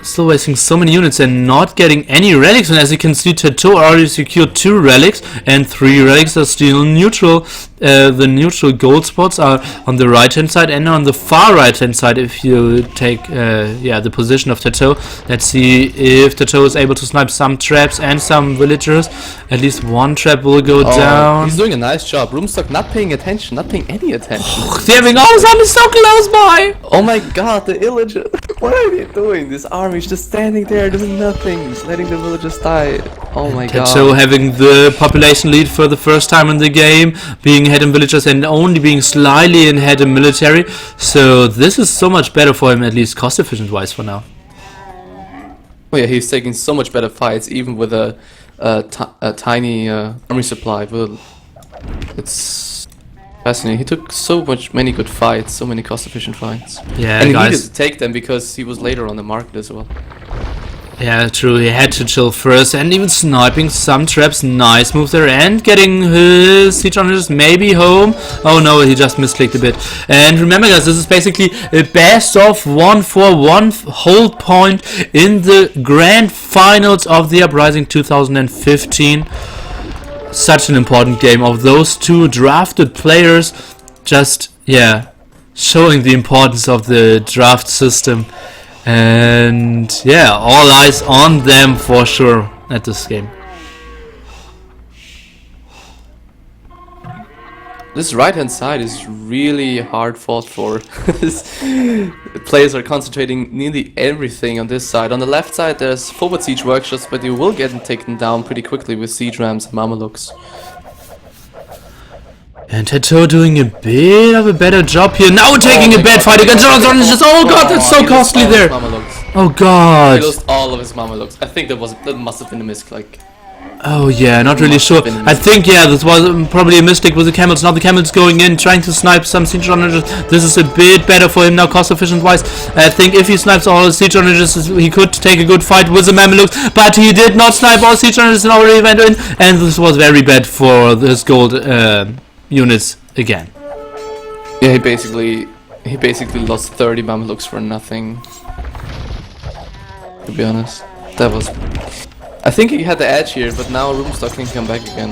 still wasting so many units and not getting any relics, and as you can see, Tato already secured 2 relics and 3 relics are still neutral. The neutral gold spots are on the right hand side and on the far right hand side if you take the position of Tato. Let's see if Tato is able to snipe some traps and some villagers. At least 1 trap will go down. He's doing a nice job. Roomstock not paying attention, not paying any attention. They're having all this army so close by! Oh my god, the illager. What are they doing? This army's just standing there doing nothing, letting the villagers die. Oh my god. Tato having the population lead for the first time in the game, being ahead in villagers and only being slightly ahead in military. So this is so much better for him, at least cost efficient wise for now. Oh yeah, he's taking so much better fights, even with a tiny army supply. Well, it's fascinating. He took many good fights, so many cost efficient fights. Yeah, and he guys, needed to take them because he was later on the market as well. Yeah, true, he had to chill first, and even sniping some traps. Nice move there, and getting his siege runners maybe home. Oh no, he just misclicked a bit. And remember guys, this is basically a best of 1 for 1 whole point in the grand finals of the Uprising 2015. Such an important game of those two drafted players, just, yeah, showing the importance of the draft system. And yeah, all eyes on them for sure at this game. This right hand side is really hard fought for. Players are concentrating nearly everything on this side. On the left side there's forward siege workshops, but you will get taken down pretty quickly with siege rams and Mamelukes. And Tato doing a bit of a better job here. Now taking a bad fight against Jonathan. Oh god, that's so costly there. Oh god. He lost all of his Mamelukes. I think that must have been a misclick. Oh yeah, not really sure. I think yeah, this was probably a mistake with the camels. Now the camels going in, trying to snipe some siege runners. This is a bit better for him now, cost efficient wise. I think if he snipes all his siege runners, he could take a good fight with the Mamelukes. But he did not snipe all siege runners and already went in, and this was very bad for his gold units again. Yeah, he basically lost 30 Mamelukes for nothing. To be honest, that was. I think he had the edge here, but now Roomstock can come back again.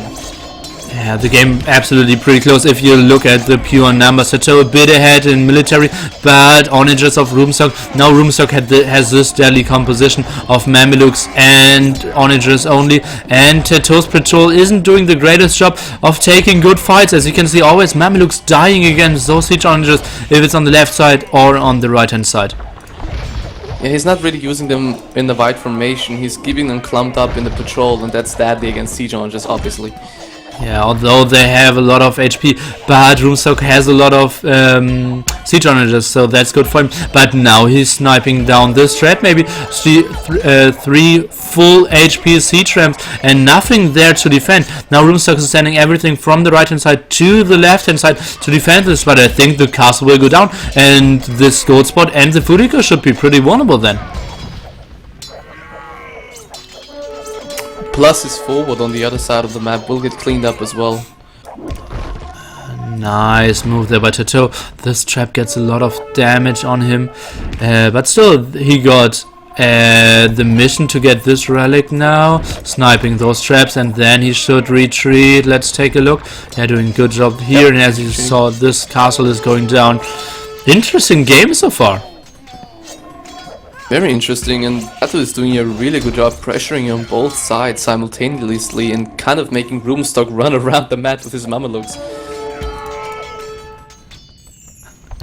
Yeah, the game absolutely pretty close if you look at the pure numbers. Tato a bit ahead in military, but onagers of Roomstock. Now Roomstock has this deadly composition of Mamelukes and onagers only, and Tato's patrol isn't doing the greatest job of taking good fights. As you can see, always Mamelukes dying against those siege onagers if it's on the left side or on the right hand side. Yeah, he's not really using them in the wide formation. He's keeping them clumped up in the patrol, and that's deadly against siege onagers, obviously. Yeah, although they have a lot of HP, but Roomstock has a lot of siege onagers, so that's good for him. But now he's sniping down this trap, maybe three full HP siege ramps, and nothing there to defend. Now Roomstock is sending everything from the right hand side to the left hand side to defend this, but I think the castle will go down, and this gold spot and the Furiko should be pretty vulnerable then. Plus his forward on the other side of the map will get cleaned up as well. Nice move there by Tato. This trap gets a lot of damage on him, but still he got the mission to get this relic now, sniping those traps, and then he should retreat. Let's take a look. They're doing a good job here, and as you saw, this castle is going down. Interesting game so far. Very interesting, and Tato is doing a really good job pressuring on both sides simultaneously and kind of making Roomstock run around the map with his Mamelukes.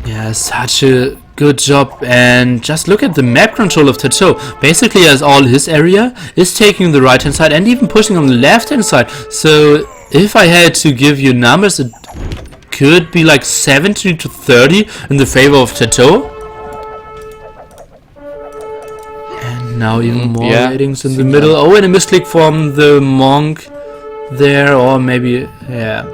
Yeah, such a good job, and just look at the map control of Tato. Basically, as all his area is taking the right hand side and even pushing on the left hand side. So if I had to give you numbers, it could be like 70 to 30 in the favor of Tato. Now even more ratings in the middle. Oh, and a misclick from the monk there, or maybe, yeah,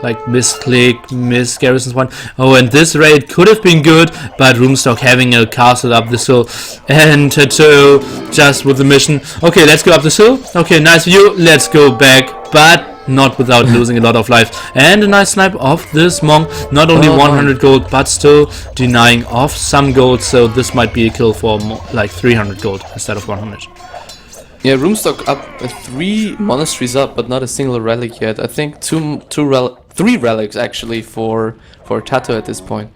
like misclick, miss Garrison's one. Oh, and this raid could have been good, but Roomstock having a castle up this hill, and Tato just with the mission. Okay, let's go up this hill. Okay, nice view. Let's go back, but not without losing a lot of life. And a nice snipe of this monk. Not only 100 gold, but still denying off some gold. So this might be a kill for like 300 gold instead of 100. Yeah, Roomstock up 3 monasteries up, but not a single relic yet. I think 3 relics actually for Tato at this point.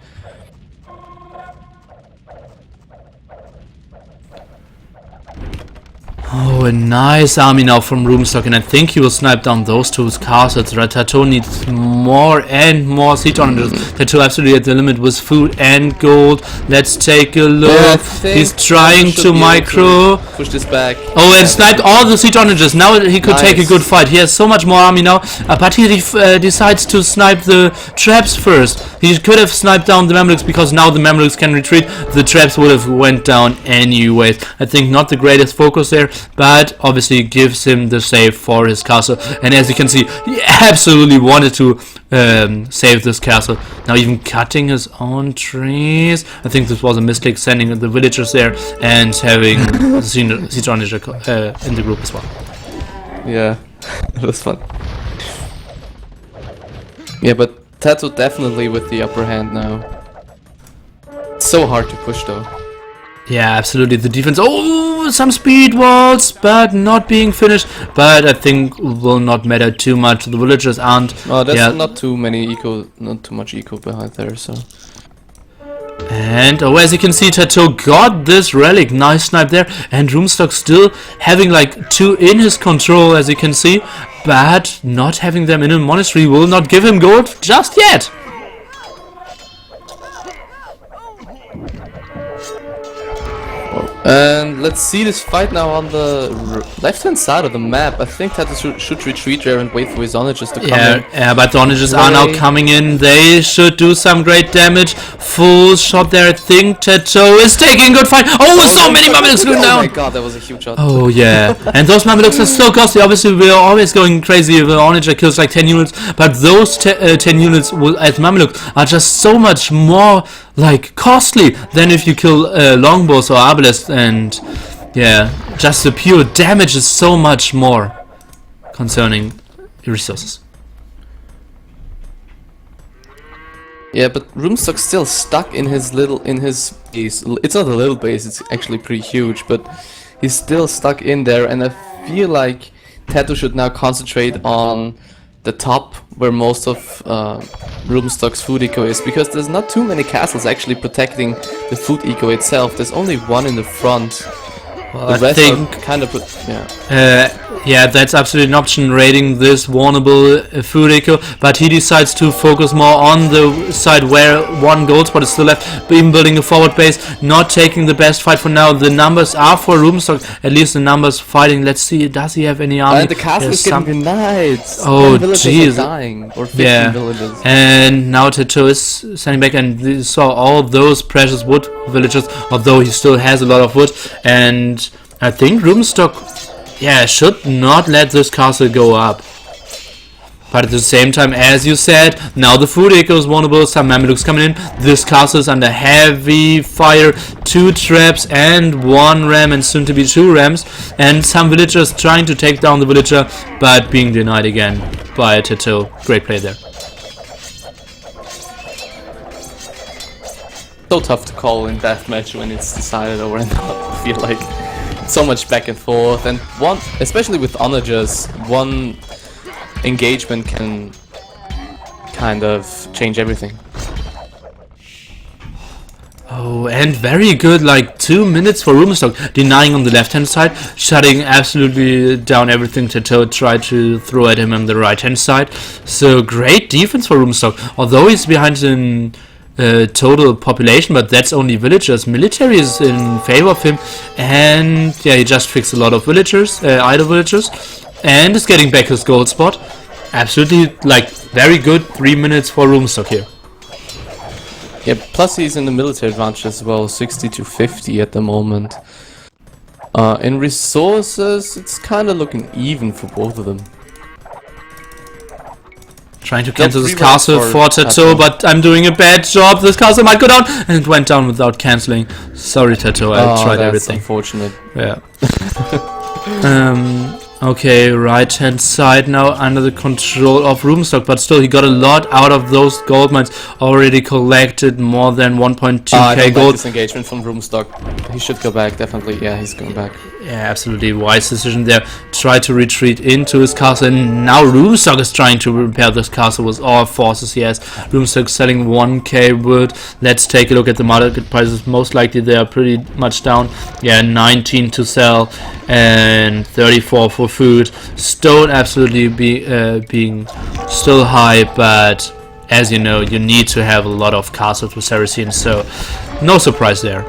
Oh, a nice army now from Roomstock, and I think he will snipe down those two castles. Tato needs more and more siege onagers. Tato absolutely at the limit with food and gold. Let's take a look. He's trying to micro. Push this back. Oh, and sniped all the siege onagers. Now he could take a good fight. He has so much more army now, but he decides to snipe the traps first. He could have sniped down the Mamelukes, because now the Mamelukes can retreat. The traps would have went down anyways. I think not the greatest focus there. but obviously gives him the save for his castle. And as you can see, he absolutely wanted to save this castle. Now even cutting his own trees. I think this was a mistake, sending the villagers there and having the siege manager in the group as well. Yeah, it was fun. Yeah, but Tattoo definitely with the upper hand now. It's so hard to push though. Yeah, absolutely. The defense. Oh, some speed walls, but not being finished. But I think will not matter too much. The villagers aren't. Oh, there's not too much eco behind there. So. And as you can see, Tattoo got this relic. Nice snipe there. And Roomstock still having like 2 in his control, as you can see, but not having them in a monastery will not give him gold just yet. And let's see this fight now on the left-hand side of the map. I think Tattoo should retreat there and wait for his onagers to come in. Yeah, but the onagers are now coming in. They should do some great damage. Full shot there. I think Tattoo is taking good fight. Oh, so many Mamelukes going down. Oh my god, that was a huge shot. Oh yeah, and those Mamelukes are so costly. Obviously, we're always going crazy if the onager kills like 10 units, but those 10 units as Mameluke are just so much more like costly than if you kill longbows or arbalists. And yeah, just the pure damage is so much more concerning resources. Yeah, but Roomstock's still stuck in his base. It's not a little base, it's actually pretty huge, but he's still stuck in there, and I feel like Tattoo should now concentrate on the top where most of Roomstock's food eco is, because there's not too many castles actually protecting the food eco itself. There's only one in the front. Well, the I rest think are kind of yeah, that's absolutely an option, raiding this vulnerable food eco, but he decides to focus more on the side where 1 gold spot is still left, even building a forward base, not taking the best fight for now. The numbers are for Roomstock, at least the numbers fighting. Let's see, does he have any army? And the castle is getting denied. Oh jeez, dying, or 15 villages. And now Tattoo is standing back, and we saw all those precious wood villagers, although he still has a lot of wood. And I think Roomstock, yeah, should not let this castle go up. But at the same time, as you said, now the food eco is vulnerable, some Mamelukes coming in, this castle is under heavy fire, 2 traps and 1 ram, and soon to be 2 rams, and some villagers trying to take down the villager, but being denied again by Tattoo. Great play there. So tough to call in deathmatch when it's decided over and out. I feel like so much back and forth, and especially with onagers, one engagement can kind of change everything. Oh, and very good, like 2 minutes for Roomstock, denying on the left hand side, shutting absolutely down everything Tattoo tried to throw at him on the right hand side. So great defense for Roomstock, although he's behind in total population, but that's only villagers. Military is in favor of him, and yeah, he just fixed a lot of villagers, idle villagers, and is getting back his gold spot. Absolutely, like, very good 3 minutes for Roomstock here. Yeah, plus he's in the military advantage as well, 60 to 50 at the moment. In resources, it's kind of looking even for both of them. Trying to cancel this castle for Tattoo, but I'm doing a bad job. This castle might go down, and it went down without cancelling. Sorry, Tattoo, I tried everything. Unfortunate. Yeah. Okay, right hand side now under the control of Roomstock, but still he got a lot out of those gold mines. Already collected more than 1.2k gold. This engagement from Roomstock. He should go back, definitely. Yeah, he's going back. Yeah, absolutely wise decision there. Try to retreat into his castle, and now Roomstock is trying to repair this castle with all forces he has. Roomstock selling 1k wood. Let's take a look at the market prices. Most likely they are pretty much down. Yeah, 19 to sell and 34 for food. Stone absolutely being still high, but as you know, you need to have a lot of castles with Saracens, so no surprise there.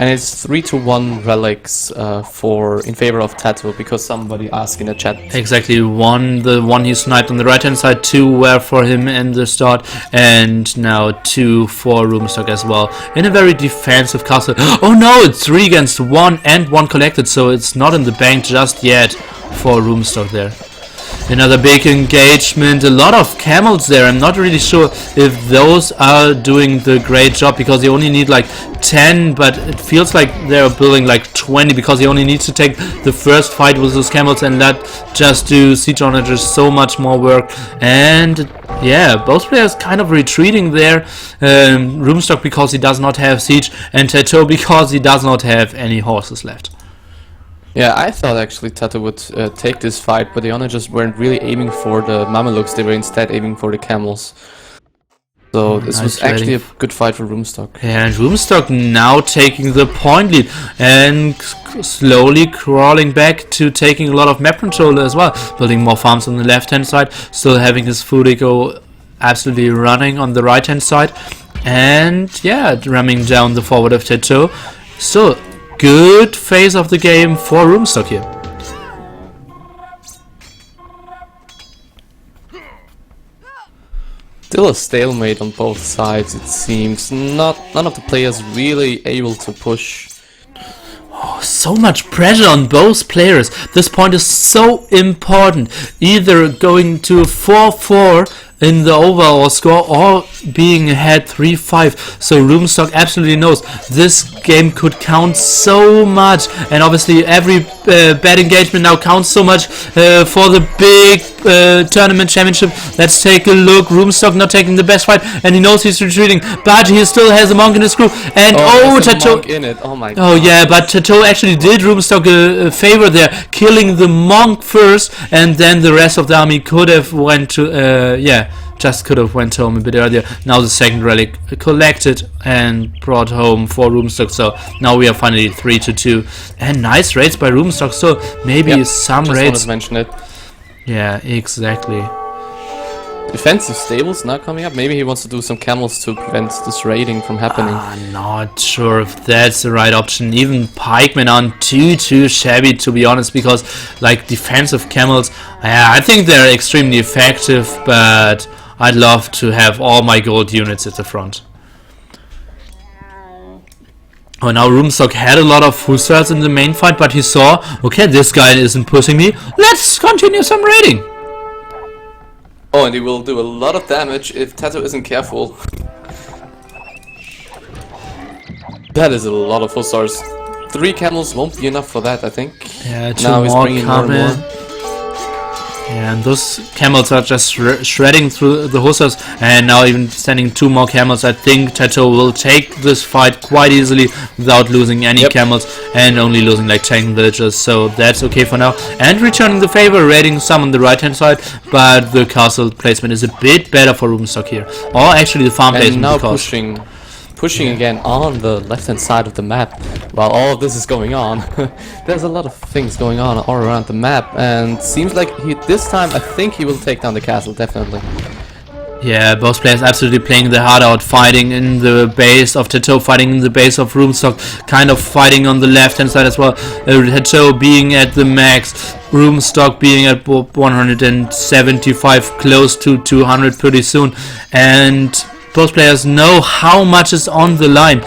And it's 3-1 relics in favor of Tato, because somebody asked in the chat. Exactly, the one he sniped on the right hand side, 2 were for him in the start, and now 2 for Roomstock as well. In a very defensive castle. Oh no, it's 3 against 1 and 1 collected, so it's not in the bank just yet for Roomstock there. Another big engagement, a lot of camels there. I'm not really sure if those are doing the great job, because you only need like 10, but it feels like they're building like 20, because he only needs to take the first fight with those camels and let just do siege onagers so much more work. And yeah, both players kind of retreating there. Roomstock because he does not have siege, and Tato because he does not have any horses left. Yeah, I thought actually Tato would take this fight, but the onagers weren't really aiming for the Mamelukes, they were instead aiming for the camels. So this was actually a good fight for Roomstock. Yeah, and Roomstock now taking the point lead and slowly crawling back to taking a lot of map control as well. Building more farms on the left hand side, still having his food eco absolutely running on the right hand side. And yeah, ramming down the forward of Tato. So good phase of the game for Roomstock here. Still a stalemate on both sides, it seems. None of the players really able to push. Oh, so much pressure on both players. This point is so important. Either going to 4-4 in the overall score or being ahead 3-5. So Roomstock absolutely knows this game could count so much, and obviously every bad engagement now counts so much for the big tournament championship. Let's take a look. Roomstock not taking the best fight, and he knows he's retreating, but he still has a monk in his crew. And Tato in it. Oh my god. Oh yeah, but Tato actually did Roomstock a favor there, killing the monk first, and then the rest of the army could have went to just could have went home a bit earlier. Now the second relic collected and brought home for Roomstock. So now we are finally 3-2, and nice raids by Roomstock. So maybe some just raids. Wanted to mention it. Yeah, exactly. Defensive stables now coming up. Maybe he wants to do some camels to prevent this raiding from happening. I'm not sure if that's the right option. Even pikemen aren't too shabby, to be honest, because like defensive camels, I think they're extremely effective, but I'd love to have all my gold units at the front. Oh, now Roomstock had a lot of hussars in the main fight, but he saw, okay, this guy isn't pushing me, let's continue some raiding. Oh, and he will do a lot of damage if Tato isn't careful. That is a lot of hussars. 3 camels won't be enough for that, I think. Yeah, 2 now more he's bringing coming. more and more. Yeah, and those camels are just shredding through the hussars, and now even sending 2 more camels. I think Tato will take this fight quite easily without losing any camels, and only losing like 10 villagers, so that's okay for now. And returning the favor, raiding some on the right hand side, but the castle placement is a bit better for Roomstock here. Or actually the farm placement, now because pushing again on the left hand side of the map while all of this is going on. There's a lot of things going on all around the map, and seems like this time I think he will take down the castle, definitely. Yeah, both players absolutely playing the hard out, fighting in the base of Tato, fighting in the base of Roomstock, kind of fighting on the left hand side as well. Tato being at the max, Roomstock being at 175, close to 200 pretty soon, and both players know how much is on the line.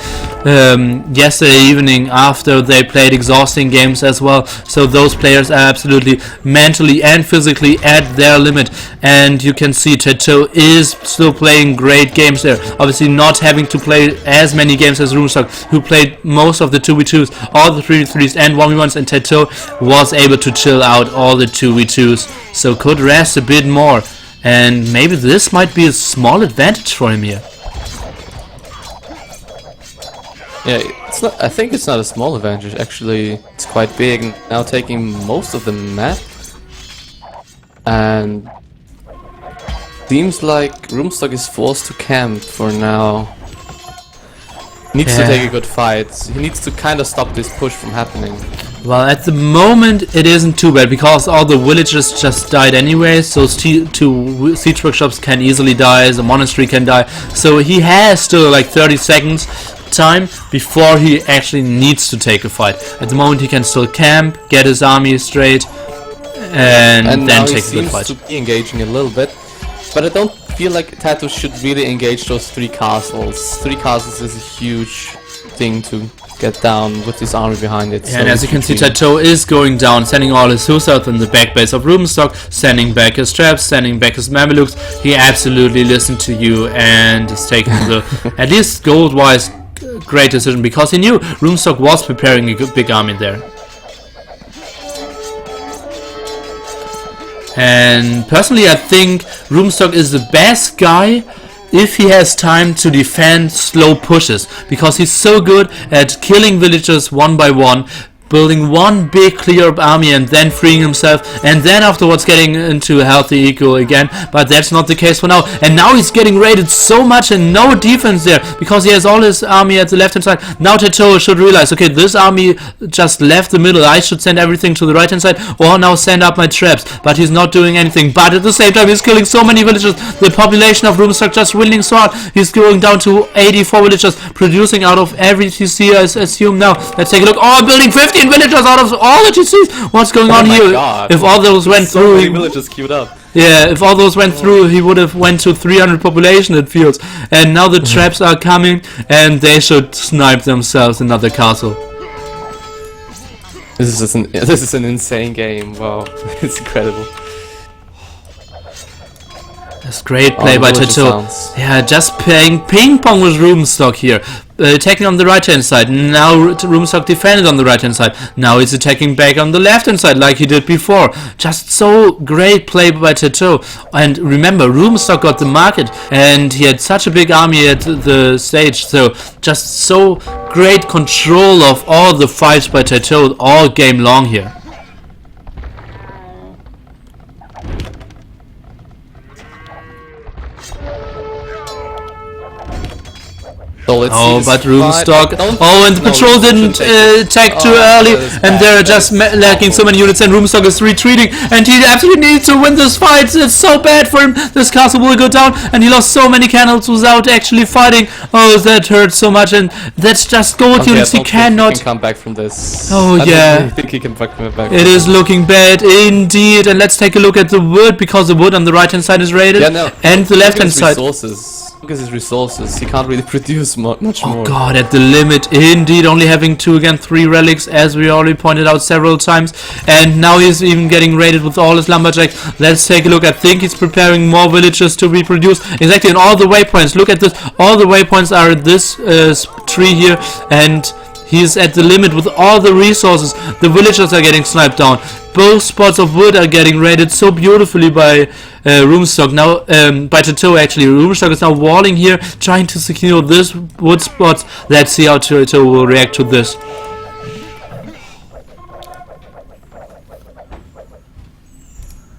Yesterday evening, after they played exhausting games as well, so those players are absolutely mentally and physically at their limit, and you can see Tato is still playing great games there, obviously not having to play as many games as Roomstock, who played most of the 2v2s, all the 3v3s and 1v1s, and Tato was able to chill out all the 2v2s, so could rest a bit more. And maybe this might be a small advantage for him here. Yeah, it's not. I think it's not a small advantage. Actually, it's quite big. Now taking most of the map, and seems like Roomstock is forced to camp for now. Needs to take a good fight. He needs to kind of stop this push from happening. Well, at the moment it isn't too bad, because all the villagers just died anyway, so 2 siege workshops can easily die, the monastery can die, so he has still like 30 seconds time before he actually needs to take a fight. At the moment he can still camp, get his army straight, and then now take he the good seems fight. to be engaging a little bit, but I don't feel like Tato should really engage those 3 castles. 3 castles is a huge thing to get down with his army behind it. And as you can see, Tato is going down, sending all his Hussars in the back base of Rubenstock, sending back his traps, sending back his Mamelukes. He absolutely listened to you and is taking the, at least gold-wise, great decision, because he knew Rubenstock was preparing a big army there. And personally, I think Rubenstock is the best guy if he has time to defend slow pushes, because he's so good at killing villagers one by one, building one big clear up army and then freeing himself, and then afterwards getting into a healthy eco again. But that's not the case for now, and now he's getting raided so much and no defense there because he has all his army at the left hand side. Now Tato should realize, okay, this army just left the middle, I should send everything to the right hand side, or now send up my traps. But he's not doing anything, but at the same time he's killing so many villagers. The population of Rubenstock just dwindling so hard. He's going down to 84 villagers, producing out of every TC, I assume. Now let's take a look. Oh, building 15 villagers out of all the TCs. What's going on here? God. If all those went so through, many villagers queued up. yeah, if all those went through, he would have went to 300 population, it feels. And now the traps are coming, and they should snipe themselves another castle. This is an insane game. Wow, it's incredible. That's great play by Tato. Yeah, just playing ping pong with Rubenstock here. Attacking on the right hand side. Now Rubenstock defended on the right hand side. Now he's attacking back on the left hand side like he did before. Just so great play by Tato. And remember, Rubenstock got the market and he had such a big army at the stage. So just so great control of all the fights by Tato all game long here. So but Rubenstock. Oh, and the patrol didn't attack too early, and they're just lacking so many units, and Rubenstock is retreating, and he absolutely needs to win this fight. It's so bad for him. This castle will go down, and he lost so many cannons without actually fighting. Oh, that hurts so much, and that's just gold units. He cannot. He can come back from this. Oh, yeah. I think he can back It is looking bad indeed, and let's take a look at the wood, because the wood on the right hand side is raided, and the left hand side. Look at his resources. He can't really produce much more. Oh god, at the limit indeed, only having 2 again 3 relics, as we already pointed out several times, and now he's even getting raided with all his lumberjacks. Let's take a look. I think he's preparing more villages to be produced. Exactly, and all the waypoints, look at this, all the waypoints are at this tree here, and he's at the limit with all the resources. The villagers are getting sniped down. Both spots of wood are getting raided so beautifully by Rubenstock. Now, by Tato actually. Rubenstock is now walling here, trying to secure this wood spots. Let's see how Tato will react to this.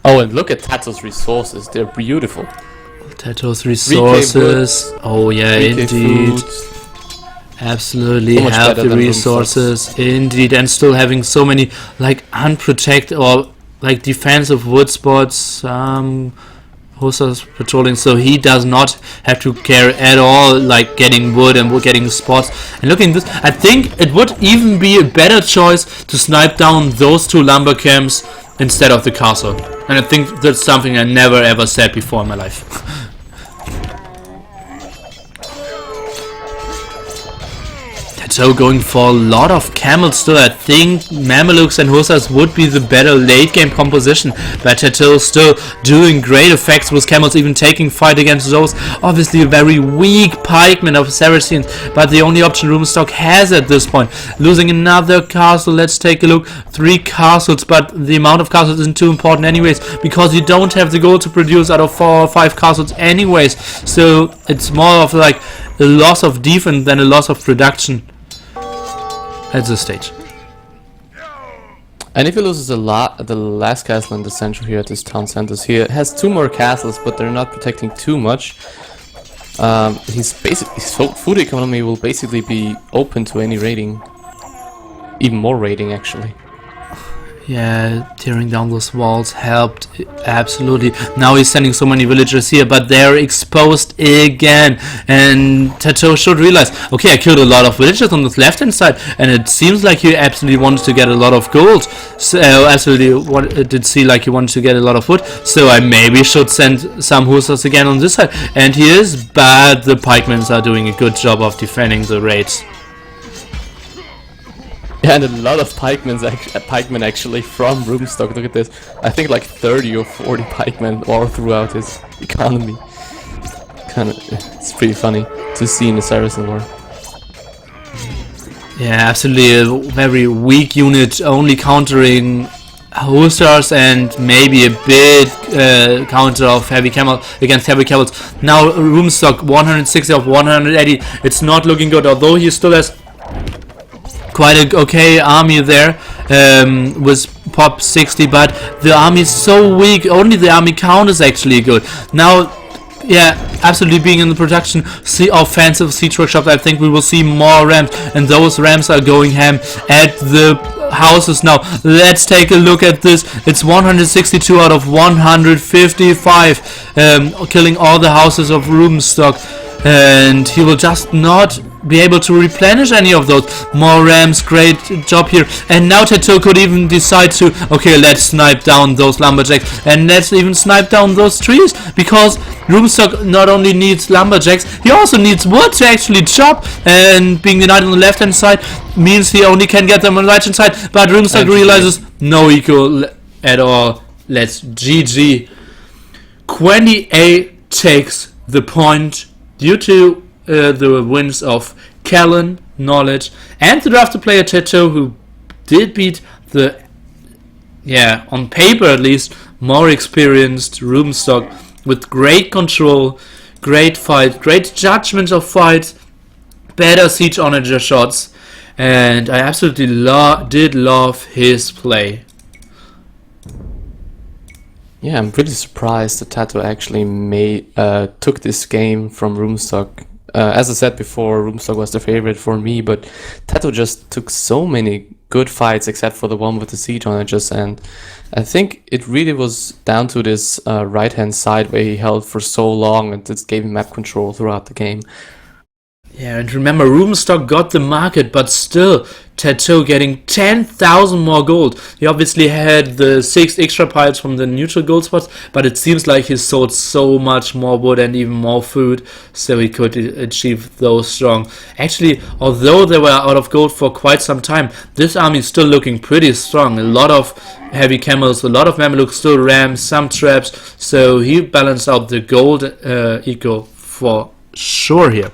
Oh, and look at Tato's resources. They're beautiful. Tato's resources. Oh yeah, indeed. Food. Absolutely, healthy resources, indeed, and still having so many like unprotected or like defensive wood spots. Hussars patrolling, so he does not have to care at all, like getting wood and getting spots. And looking at this, I think it would even be a better choice to snipe down those 2 lumber camps instead of the castle. And I think that's something I never ever said before in my life. So going for a lot of camels still. I think Mamelukes and Hussars would be the better late game composition, but Tato still doing great effects with camels, even taking fight against those. Obviously a very weak pikeman of Saracens, but the only option Rubenstock has at this point. Losing another castle, let's take a look. 3 castles, but the amount of castles isn't too important anyways, because you don't have the gold to produce out of 4 or 5 castles anyways. So it's more of like a loss of defense than a loss of production at this stage. And if he loses the last castle in the center here at this town center, he has 2 more castles, but they're not protecting too much. His food economy will basically be open to any raiding, even more raiding actually. Yeah, tearing down those walls helped absolutely. Now he's sending so many villagers here, but they're exposed again. And Tato should realize, okay, I killed a lot of villagers on the left hand side, and it seems like he absolutely wanted to get a lot of gold. So it did see like he wanted to get a lot of wood. So I maybe should send some hussars again on this side. And he is, but the pikemen are doing a good job of defending the raids. Yeah, and a lot of pikemen actually from Roomstock. Look at this. I think like 30 or 40 pikemen all throughout his economy. It's pretty funny to see in the Saracen War. Yeah, absolutely a very weak unit, only countering hussars and maybe a bit counter of heavy camel against heavy camels. Now Roomstock 160 of 180. It's not looking good, although he still has quite a okay army there with pop 60, but the army is so weak. Only the army count is actually good. Now, yeah, absolutely being in the production offensive siege workshops, I think we will see more rams, and those rams are going ham at the houses now. Let's take a look at this. It's 162 out of 155, killing all the houses of Roomstock, and he will just not be able to replenish any of those. More rams, great job here. And now Tato could even decide to, okay, let's snipe down those lumberjacks, and let's even snipe down those trees, because Roomstock not only needs lumberjacks, he also needs wood to actually chop, and being the knight on the left hand side means he only can get them on the right hand side, but Roomstock realizes no eco at all. Let's GG. QueNDi A takes the point due to the wins of Callan, Knowledge, and the drafted player Tato, who did beat the, on paper at least, more experienced Roomstock with great control, great fight, great judgment of fights, better siege onager shots, and I absolutely did love his play. Yeah, I'm pretty surprised that Tato actually took this game from Roomstock. As I said before, Roomstock was the favorite for me, but Tato just took so many good fights except for the one with the siege onagers, and I think it really was down to this right hand side where he held for so long, and this gave him map control throughout the game. Yeah, and remember, Roomstock got the market, but still, Tato getting 10,000 more gold. He obviously had the 6 extra piles from the neutral gold spots, but it seems like he sold so much more wood and even more food, so he could achieve those strong. Actually, although they were out of gold for quite some time, this army is still looking pretty strong. A lot of heavy camels, a lot of Mamelukes, still rams, some traps, so he balanced out the gold eco for sure here.